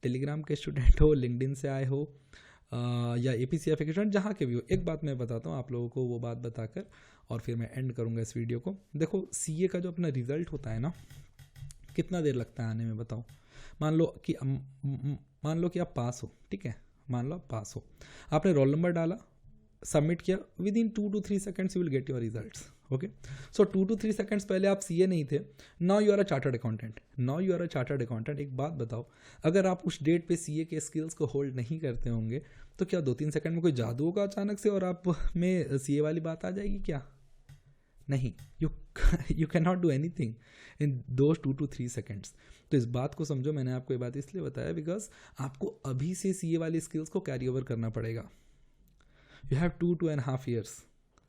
टेलीग्राम के स्टूडेंट हो, लिंक्डइन से आए हो, या APCFA के स्टूडेंट, जहाँ के भी हो, एक बात मैं बताता हूँ आप लोगों को, वो बात बताकर और फिर मैं एंड करूँगा इस वीडियो को। देखो CA का जो अपना रिजल्ट होता है ना, कितना देर लगता है आने में, बताओ। मान लो कि आप पास हो, ठीक है, मान लो आप पास हो, आपने रोल नंबर डाला, सबमिट किया, within 2 to 3 seconds you will get your results, okay, so 2 to 3 seconds पहले आप सीए नहीं थे, now you are a chartered accountant, now you are a chartered accountant. एक बात बताओ, अगर आप उस डेट पे सीए के स्किल्स को होल्ड नहीं करते होंगे तो क्या 2-3 सेकंड में कोई जादू होगा अचानक से और आप में सीए वाली बात आ जाएगी क्या? नहीं, you can not do anything in those 2 to 3 seconds. तो इस बात को समझो, मैंने आपको ये बात इसलिए बताया बिकॉज आपको अभी से सीए वाली स्किल्स को कैरी ओवर करना पड़ेगा। You have 2.5 years,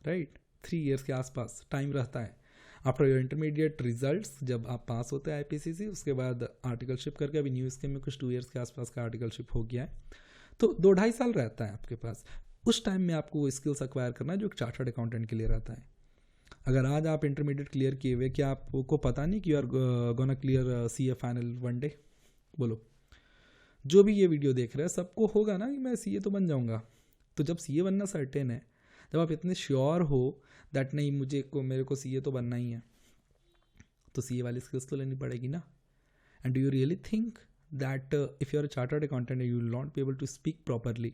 right, 3 years के आसपास टाइम रहता है। आफ्टर योर इंटरमीडिएट रिजल्ट्स, जब आप पास होते हैं आईपीसीसी, उसके बाद आर्टिकलशिप करके, अभी न्यू स्कीम में कुछ 2 years के आसपास का आर्टिकलशिप हो गया है, तो 2-2.5 साल रहता है आपके पास। उस टाइम में आपको वो स्किल्स एक्वायर करना है जो एक चार्टर्ड अकाउंटेंट के लिए रहता है। अगर आज आप इंटरमीडिएट क्लियर किए हुए, क्या आपको पता नहीं कि you are gonna clear CA final one day? बोलो, जो भी ये वीडियो देख रहे हैं सबको होगा ना कि मैं सीए तो बन जाऊंगा। तो जब सीए बनना सर्टेन है, जब आप इतने श्योर हो दैट नहीं मेरे को सीए तो बनना ही है, तो सीए वाली स्किल्स तो लेनी पड़ेगी ना। And do you really think that if you are a chartered accountant you will not be able to speak properly,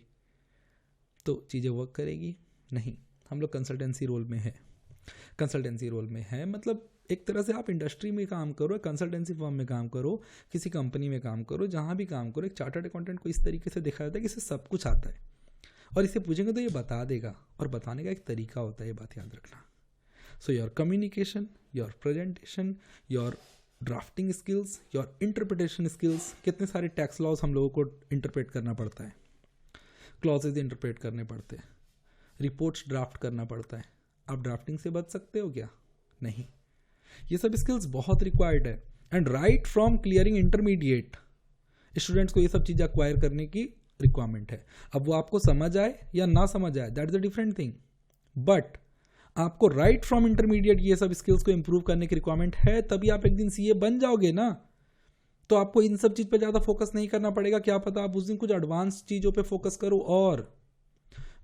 तो चीज़ें वर्क करेगी? नहीं। हम लोग कंसल्टेंसी रोल में है, मतलब एक तरह से आप इंडस्ट्री में काम करो, कंसल्टेंसी फर्म में काम करो, किसी कंपनी में काम करो, जहाँ भी काम करो, एक चार्टर्ड अकाउंटेंट को इस तरीके से देखा जाता है कि इसे सब कुछ आता है और इसे पूछेंगे तो ये बता देगा, और बताने का एक तरीका होता है, ये बात याद रखना। So your communication, your presentation, your drafting skills, your interpretation skills. कितने सारे टैक्स लॉज हम लोगों को इंटरप्रेट करना पड़ता है, क्लॉजेज इंटरप्रेट करने पड़ते हैं, रिपोर्ट्स ड्राफ्ट करना पड़ता है। आप ड्राफ्टिंग से बच सकते हो क्या? नहीं। ये सब स्किल्स बहुत रिक्वायर्ड है। And right from clearing intermediate students को ये सब चीज़ एक्वायर करने की रिक्वायरमेंट है। अब वो आपको समझ आए या ना समझ आए, that is a different thing, but आपको राइट फ्रॉम इंटरमीडिएट ये सब स्किल्स को इंप्रूव करने की रिक्वायरमेंट है, तभी आप एक दिन सीए बन जाओगे ना। तो आपको इन सब चीज़ पे ज़्यादा फोकस नहीं करना पड़ेगा। क्या पता आप उस दिन कुछ एडवांस चीज़ों पे फोकस करो, और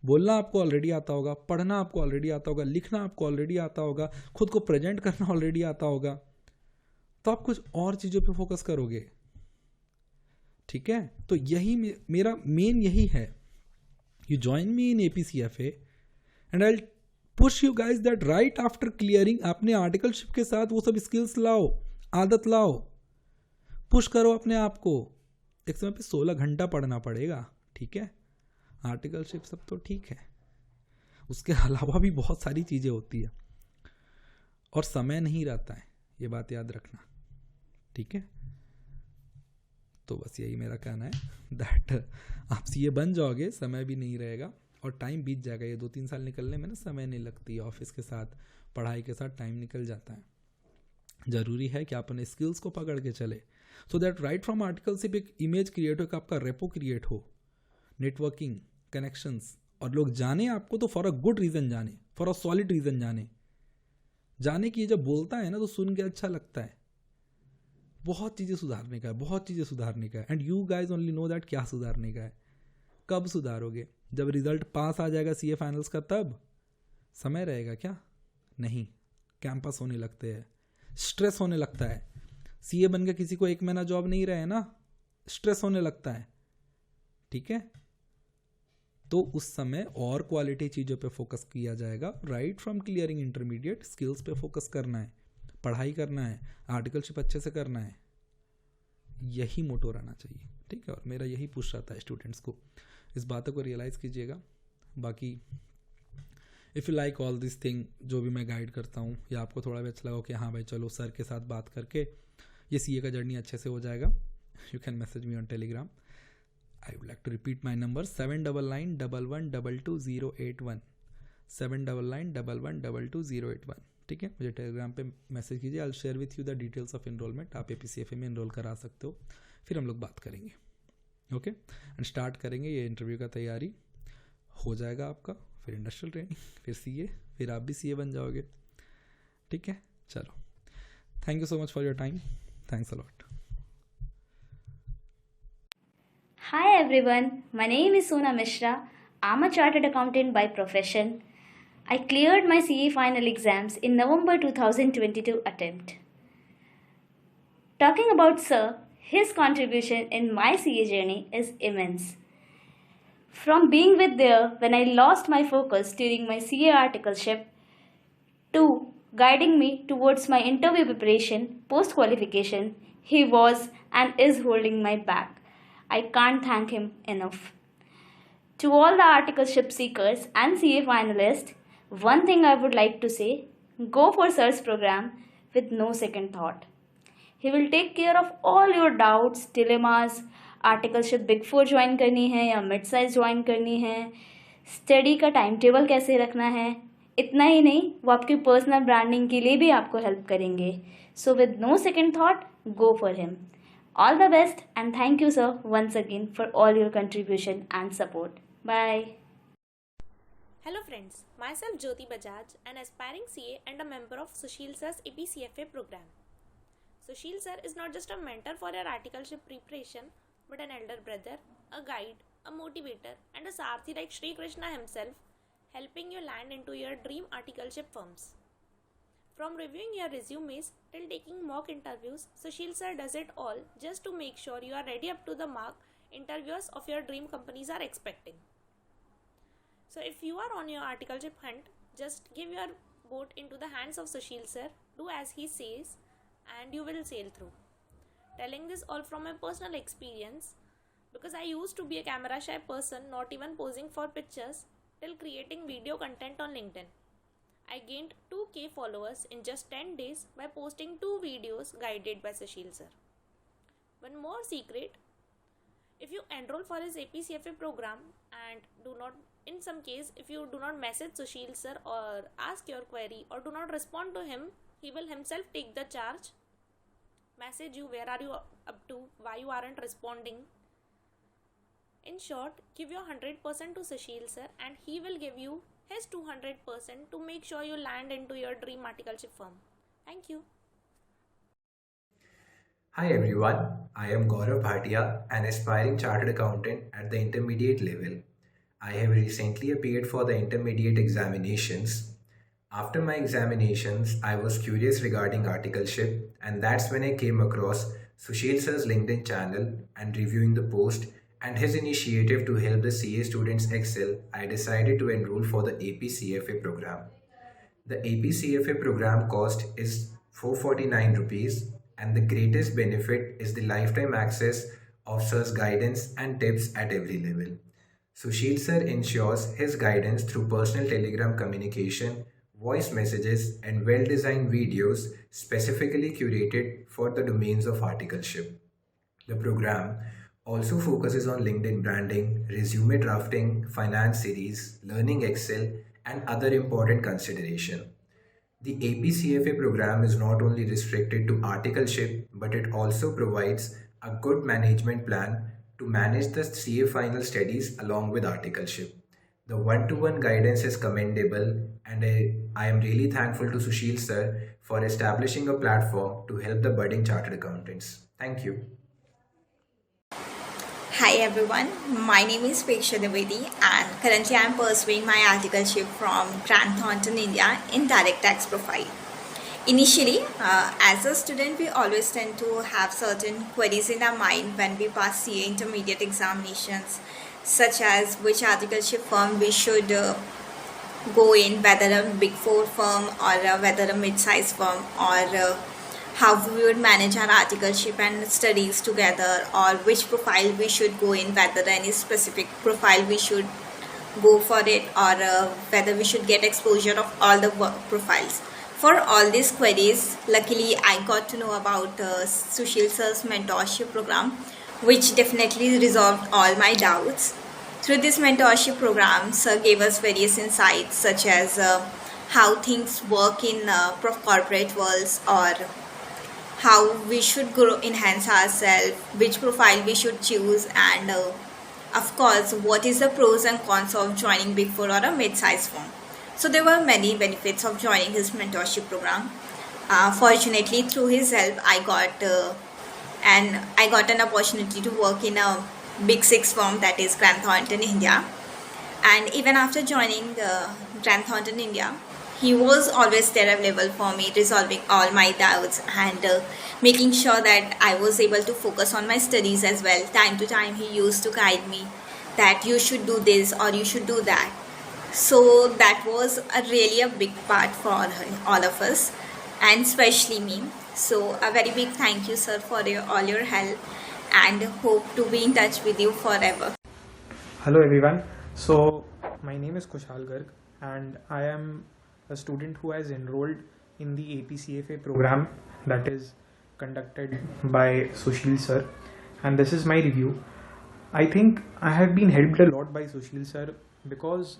बोलना आपको ऑलरेडी आता होगा, पढ़ना आपको ऑलरेडी आता होगा, लिखना आपको ऑलरेडी आता होगा, खुद को प्रेजेंट करना ऑलरेडी आता होगा, तो आप कुछ और चीज़ों पे फोकस करोगे। ठीक है, तो यही मेरा मेन यही है। You join me in APCFA and I push you guys that right after clearing अपने आर्टिकलशिप के साथ वो सब स्किल्स लाओ, आदत लाओ, पुश करो अपने आप को। एक समय पे 16 घंटा पढ़ना पड़ेगा, ठीक है, आर्टिकलशिप सब तो ठीक है, उसके अलावा भी बहुत सारी चीज़ें होती है और समय नहीं रहता है, ये बात याद रखना, ठीक है। तो बस यही मेरा कहना है दैट आप सीए बन जाओगे, समय भी नहीं रहेगा और टाइम बीत जाएगा। ये 2-3 साल निकलने में ना समय नहीं लगती, ऑफिस के साथ पढ़ाई के साथ टाइम निकल जाता है। ज़रूरी है कि आप अपने स्किल्स को पकड़ के चले, so that right from article से भी एक इमेज क्रिएट हो, एक आपका रेपो क्रिएट हो, नेटवर्किंग, कनेक्शंस, और लोग जाने आपको तो फॉर अ गुड रीज़न जाने, फॉर अ सॉलिड रीज़न जाने की जब बोलता है ना तो सुन के अच्छा लगता है। बहुत चीज़ें सुधारने का है, बहुत चीज़ें सुधारने का है, and you guys only know that क्या सुधारने का है। कब सुधारोगे? जब रिजल्ट पास आ जाएगा सीए फाइनल्स का, तब समय रहेगा क्या? नहीं, कैंपस होने लगते हैं, स्ट्रेस होने लगता है। सीए बन के किसी को 1 महीना जॉब नहीं रहे ना, स्ट्रेस होने लगता है, ठीक है। तो उस समय और क्वालिटी चीज़ों पे फोकस किया जाएगा। Right from clearing intermediate skills पे फोकस करना है, पढ़ाई करना है, आर्टिकलशिप अच्छे से करना है, यही मोटो रहना चाहिए, ठीक है। और मेरा यही पुश रहता है स्टूडेंट्स को, इस बातों को रियलाइज़ कीजिएगा। बाकी if you like all this thing, जो भी मैं गाइड करता हूँ, या आपको थोड़ा भी अच्छा लगा कि हाँ भाई चलो सर के साथ बात करके ये सीए का जर्नी अच्छे से हो जाएगा, you can message me on Telegram. I would like to repeat my number 799911228081 799911228081, ठीक है। मुझे टेलीग्राम पे मैसेज कीजिए, I will share with you the details of enrolment. आप APCFA में एनरोल करा सकते हो, फिर हम लोग बात करेंगे, ओके। एंड स्टार्ट करेंगे ये इंटरव्यू का तैयारी, हो जाएगा आपका, फिर इंडस्ट्रियल ट्रेनिंग, फिर सीए, फिर आप भी सीए बन जाओगे, ठीक है। चलो, thank you so much for your time, thanks a lot. Hi everyone, my name is Sona Mishra. I'm a chartered accountant by profession. I cleared my CA final exams in November 2022 attempt. Talking about Sir, his contribution in my CA journey is immense. From being with there when I lost my focus during my CA articleship to guiding me towards my interview preparation post qualification. He was and is holding my back. I can't thank him enough. To all the articleship seekers and CA finalists, one thing I would like to say, go for Sir's program with no second thought. He will take care of all your doubts, dilemmas, articleship big four join करनी है या mid size join करनी है, study का time table कैसे रखना है, इतना ही नहीं वो आपकी पर्सनल ब्रांडिंग के लिए भी आपको हेल्प करेंगे. So with no second thought go for him. All the best and thank you sir once again for all your contribution and support. Bye. Hello friends, myself Jyoti Bajaj, an aspiring CA and a member of Sushil Sir's APCFA program. Sushil Sir is not just a mentor for your articleship preparation, but an elder brother, a guide, a motivator and a Sarthi like Sri Krishna himself, helping you land into your dream articleship firms. From reviewing your resumes till taking mock interviews, Sushil Sir does it all just to make sure you are ready up to the mark interviewers of your dream companies are expecting. So if you are on your articleship hunt, just give your boat into the hands of Sushil Sir, do as he says and you will sail through. Telling this all from my personal experience, because I used to be a camera shy person, not even posing for pictures, till creating video content on LinkedIn. I gained 2k followers in just 10 days by posting 2 videos guided by Sushil Sir. One more secret, if you enroll for his APCFA program and do not, in some case, if you do not message Sushil Sir or ask your query or do not respond to him, he will himself take the charge, message you where are you up to, why you aren't responding. In short, give your 100% to Sushil Sir and he will give you his 200% to make sure you land into your dream articleship firm. Thank you. Hi everyone, I am Gaurav Bhatia, an aspiring chartered accountant at the intermediate level. I have recently appeared for the intermediate examinations. After my examinations, I was curious regarding articleship and that's when I came across Sushil Sir's LinkedIn channel and reviewing the post and his initiative to help the CA students excel, I decided to enroll for the APCFA program. The APCFA program cost is 449 rupees and the greatest benefit is the lifetime access of Sir's guidance and tips at every level. Sushil Sir ensures his guidance through personal telegram communication, voice messages and well-designed videos specifically curated for the domains of articleship. The program also focuses on LinkedIn branding, resume drafting, finance series, learning Excel, and other important consideration. The APCFA program is not only restricted to articleship, but it also provides a good management plan to manage the CA final studies along with articleship. The one-to-one guidance is commendable and I am really thankful to Sushil Sir for establishing a platform to help the budding chartered accountants. Thank you. Hi everyone, my name is Peksha Devedi and currently I am pursuing my articleship from Grant Thornton, India in direct tax profile. Initially, as a student, we always tend to have certain queries in our mind when we pass CA intermediate examinations, such as which articleship firm we should go in, whether a big four firm or whether a mid-sized firm, or how we would manage our articleship and studies together, or which profile we should go in, whether any specific profile we should go for it, or whether we should get exposure of all the work profiles. For all these queries, luckily I got to know about Sushil Sir's mentorship program, which definitely resolved all my doubts. Through this mentorship program, Sir gave us various insights such as how things work in corporate worlds, or how we should grow, enhance ourselves, which profile we should choose, and of course, what is the pros and cons of joining Big Four or a mid-sized firm. So there were many benefits of joining his mentorship program. Fortunately, through his help, I got an opportunity to work in a Big Six firm, that is Grant Thornton, India. And even after joining Grant Thornton, India, he was always there available for me, resolving all my doubts and making sure that I was able to focus on my studies as well. Time to time, he used to guide me that you should do this or you should do that. So that was really a big part for all of us, and especially me. So a very big thank you, sir, for all your help, and hope to be in touch with you forever. Hello everyone. So my name is Kushal Garg and I am a student who has enrolled in the APCFA program that is conducted by Sushil sir, and this is my review. I think I have been helped a lot by Sushil sir because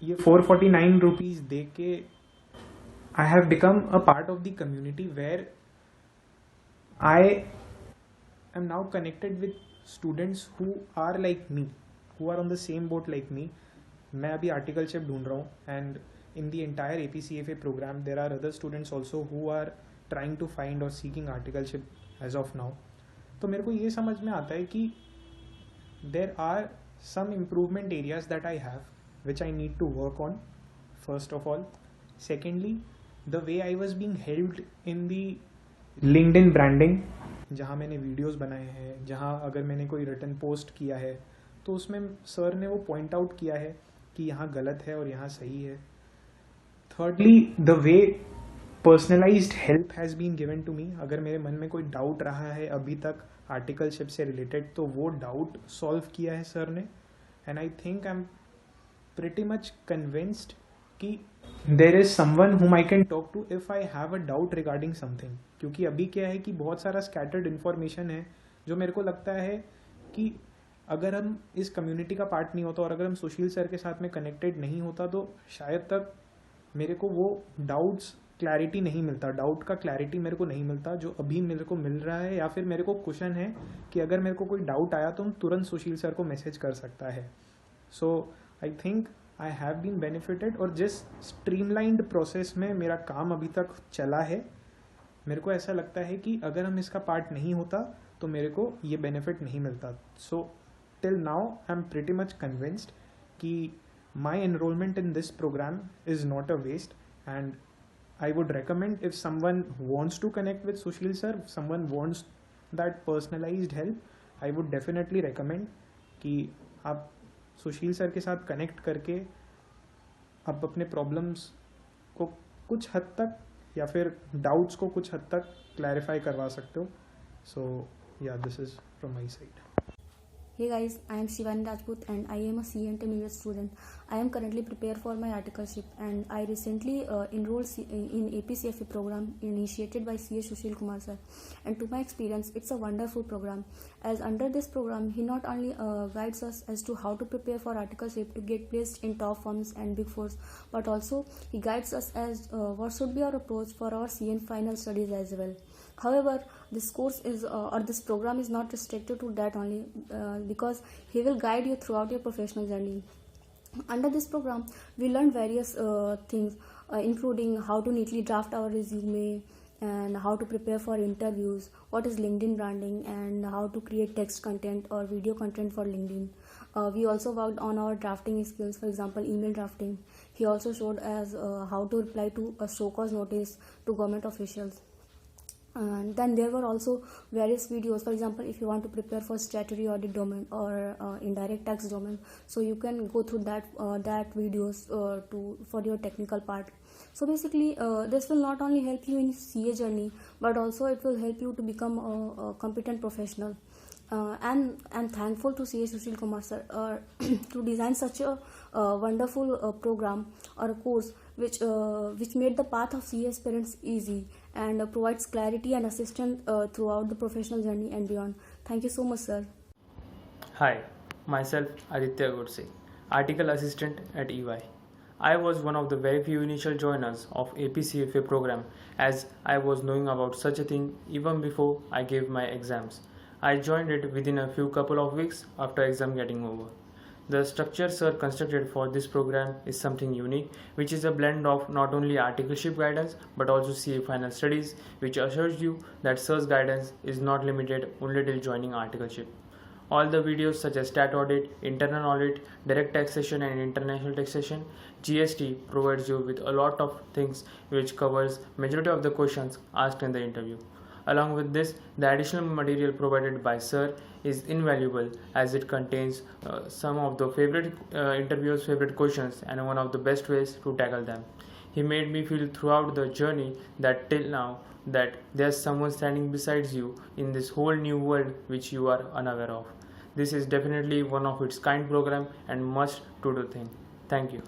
ये 449 rupees दे के I have become a part of the community where I am now connected with students who are like me, who are on the same boat like me. मैं अभी articleship ढूंढ रहा हूँ and in the entire APCFA program there are other students also who are trying to find or seeking articleship as of now. तो मेरे को ये समझ में आता है कि there are some improvement areas that I have which I need to work on first of all. Secondly, the way I was being helped in the LinkedIn branding, जहाँ मैंने वीडियोस बनाए हैं, जहाँ अगर मैंने कोई रिटन पोस्ट किया है तो उसमें सर ने वो पॉइंट आउट किया है कि यहाँ गलत है और यहाँ सही है. Thirdly, the way personalised help has been given to me. अगर मेरे मन में कोई डाउट रहा है अभी तक आर्टिकलशिप से रिलेटेड तो वो डाउट सॉल्व किया है सर ने. And I think I am pretty much convinced कि there is someone whom I can talk to if I have a doubt regarding something. क्योंकि अभी क्या है कि बहुत सारा scattered information है जो मेरे को लगता है कि अगर हम इस community का part नहीं होता और अगर हम सुशील सर के साथ में connected नहीं होता तो शायद तक मेरे को वो doubts clarity नहीं मिलता, doubt का clarity मेरे को नहीं मिलता जो अभी मेरे को मिल रहा है. या फिर मेरे को क्वेश्चन है कि अगर मेरे को कोई डाउट आया तो हम तुरंत सुशील सर को मैसेज कर सकता है. So I think I have been benefited. और जिस स्ट्रीमलाइंड प्रोसेस में मेरा काम अभी तक चला है मेरे को ऐसा लगता है कि अगर हम इसका पार्ट नहीं होता तो मेरे को ये बेनिफिट नहीं मिलता. So till now I am pretty much convinced कि my enrolment in this programme is not a waste and I would recommend if someone wants to connect with Sushil sir, if someone wants that personalized help, I would definitely recommend कि आप सुशील sir के साथ connect करके आप अपने problems को कुछ हद तक या फिर डाउट्स को कुछ हद तक क्लैरिफाई करवा सकते हो. सो या this is from my side. Hey guys, I am Shivani Rajput and I am a CA intermediate student. I am currently prepared for my articleship and I recently enrolled in APCFA program initiated by CA Sushil Kumar sir. And to my experience, it's a wonderful program. As under this program, he not only guides us as to how to prepare for articleship to get placed in top firms and big fours, but also he guides us as what should be our approach for our CA final studies as well. However, this course is or this program is not restricted to that only because he will guide you throughout your professional journey. Under this program, we learn various things including how to neatly draft our resume and how to prepare for interviews, what is LinkedIn branding and how to create text content or video content for LinkedIn. We also worked on our drafting skills, for example, email drafting. He also showed us how to reply to a show cause notice to government officials. And then there were also various videos. For example, if you want to prepare for statutory audit domain or indirect tax domain, so you can go through that videos for your technical part. So basically, this will not only help you in CA journey, but also it will help you to become a competent professional. And I'm thankful to CA Sushil Kumar sir to design such a wonderful program or a course which made the path of CA aspirants easy and provides clarity and assistance throughout the professional journey and beyond. Thank you so much, sir. Hi, myself Aditya Godse, Article Assistant at EY. I was one of the very few initial joiners of APCFA program as I was knowing about such a thing even before I gave my exams. I joined it within a few couple of weeks after exam getting over. The structure sir constructed for this program is something unique, which is a blend of not only articleship guidance but also CA final studies, which assures you that sir's guidance is not limited only till joining articleship. All the videos such as stat audit, internal audit, direct taxation and international taxation, GST provides you with a lot of things which covers majority of the questions asked in the interview. Along with this, the additional material provided by Sir is invaluable as it contains some of the interviewers' favorite questions and one of the best ways to tackle them. He made me feel throughout the journey that till now that there's someone standing beside you in this whole new world which you are unaware of. This is definitely one of its kind program and must to do thing. Thank you.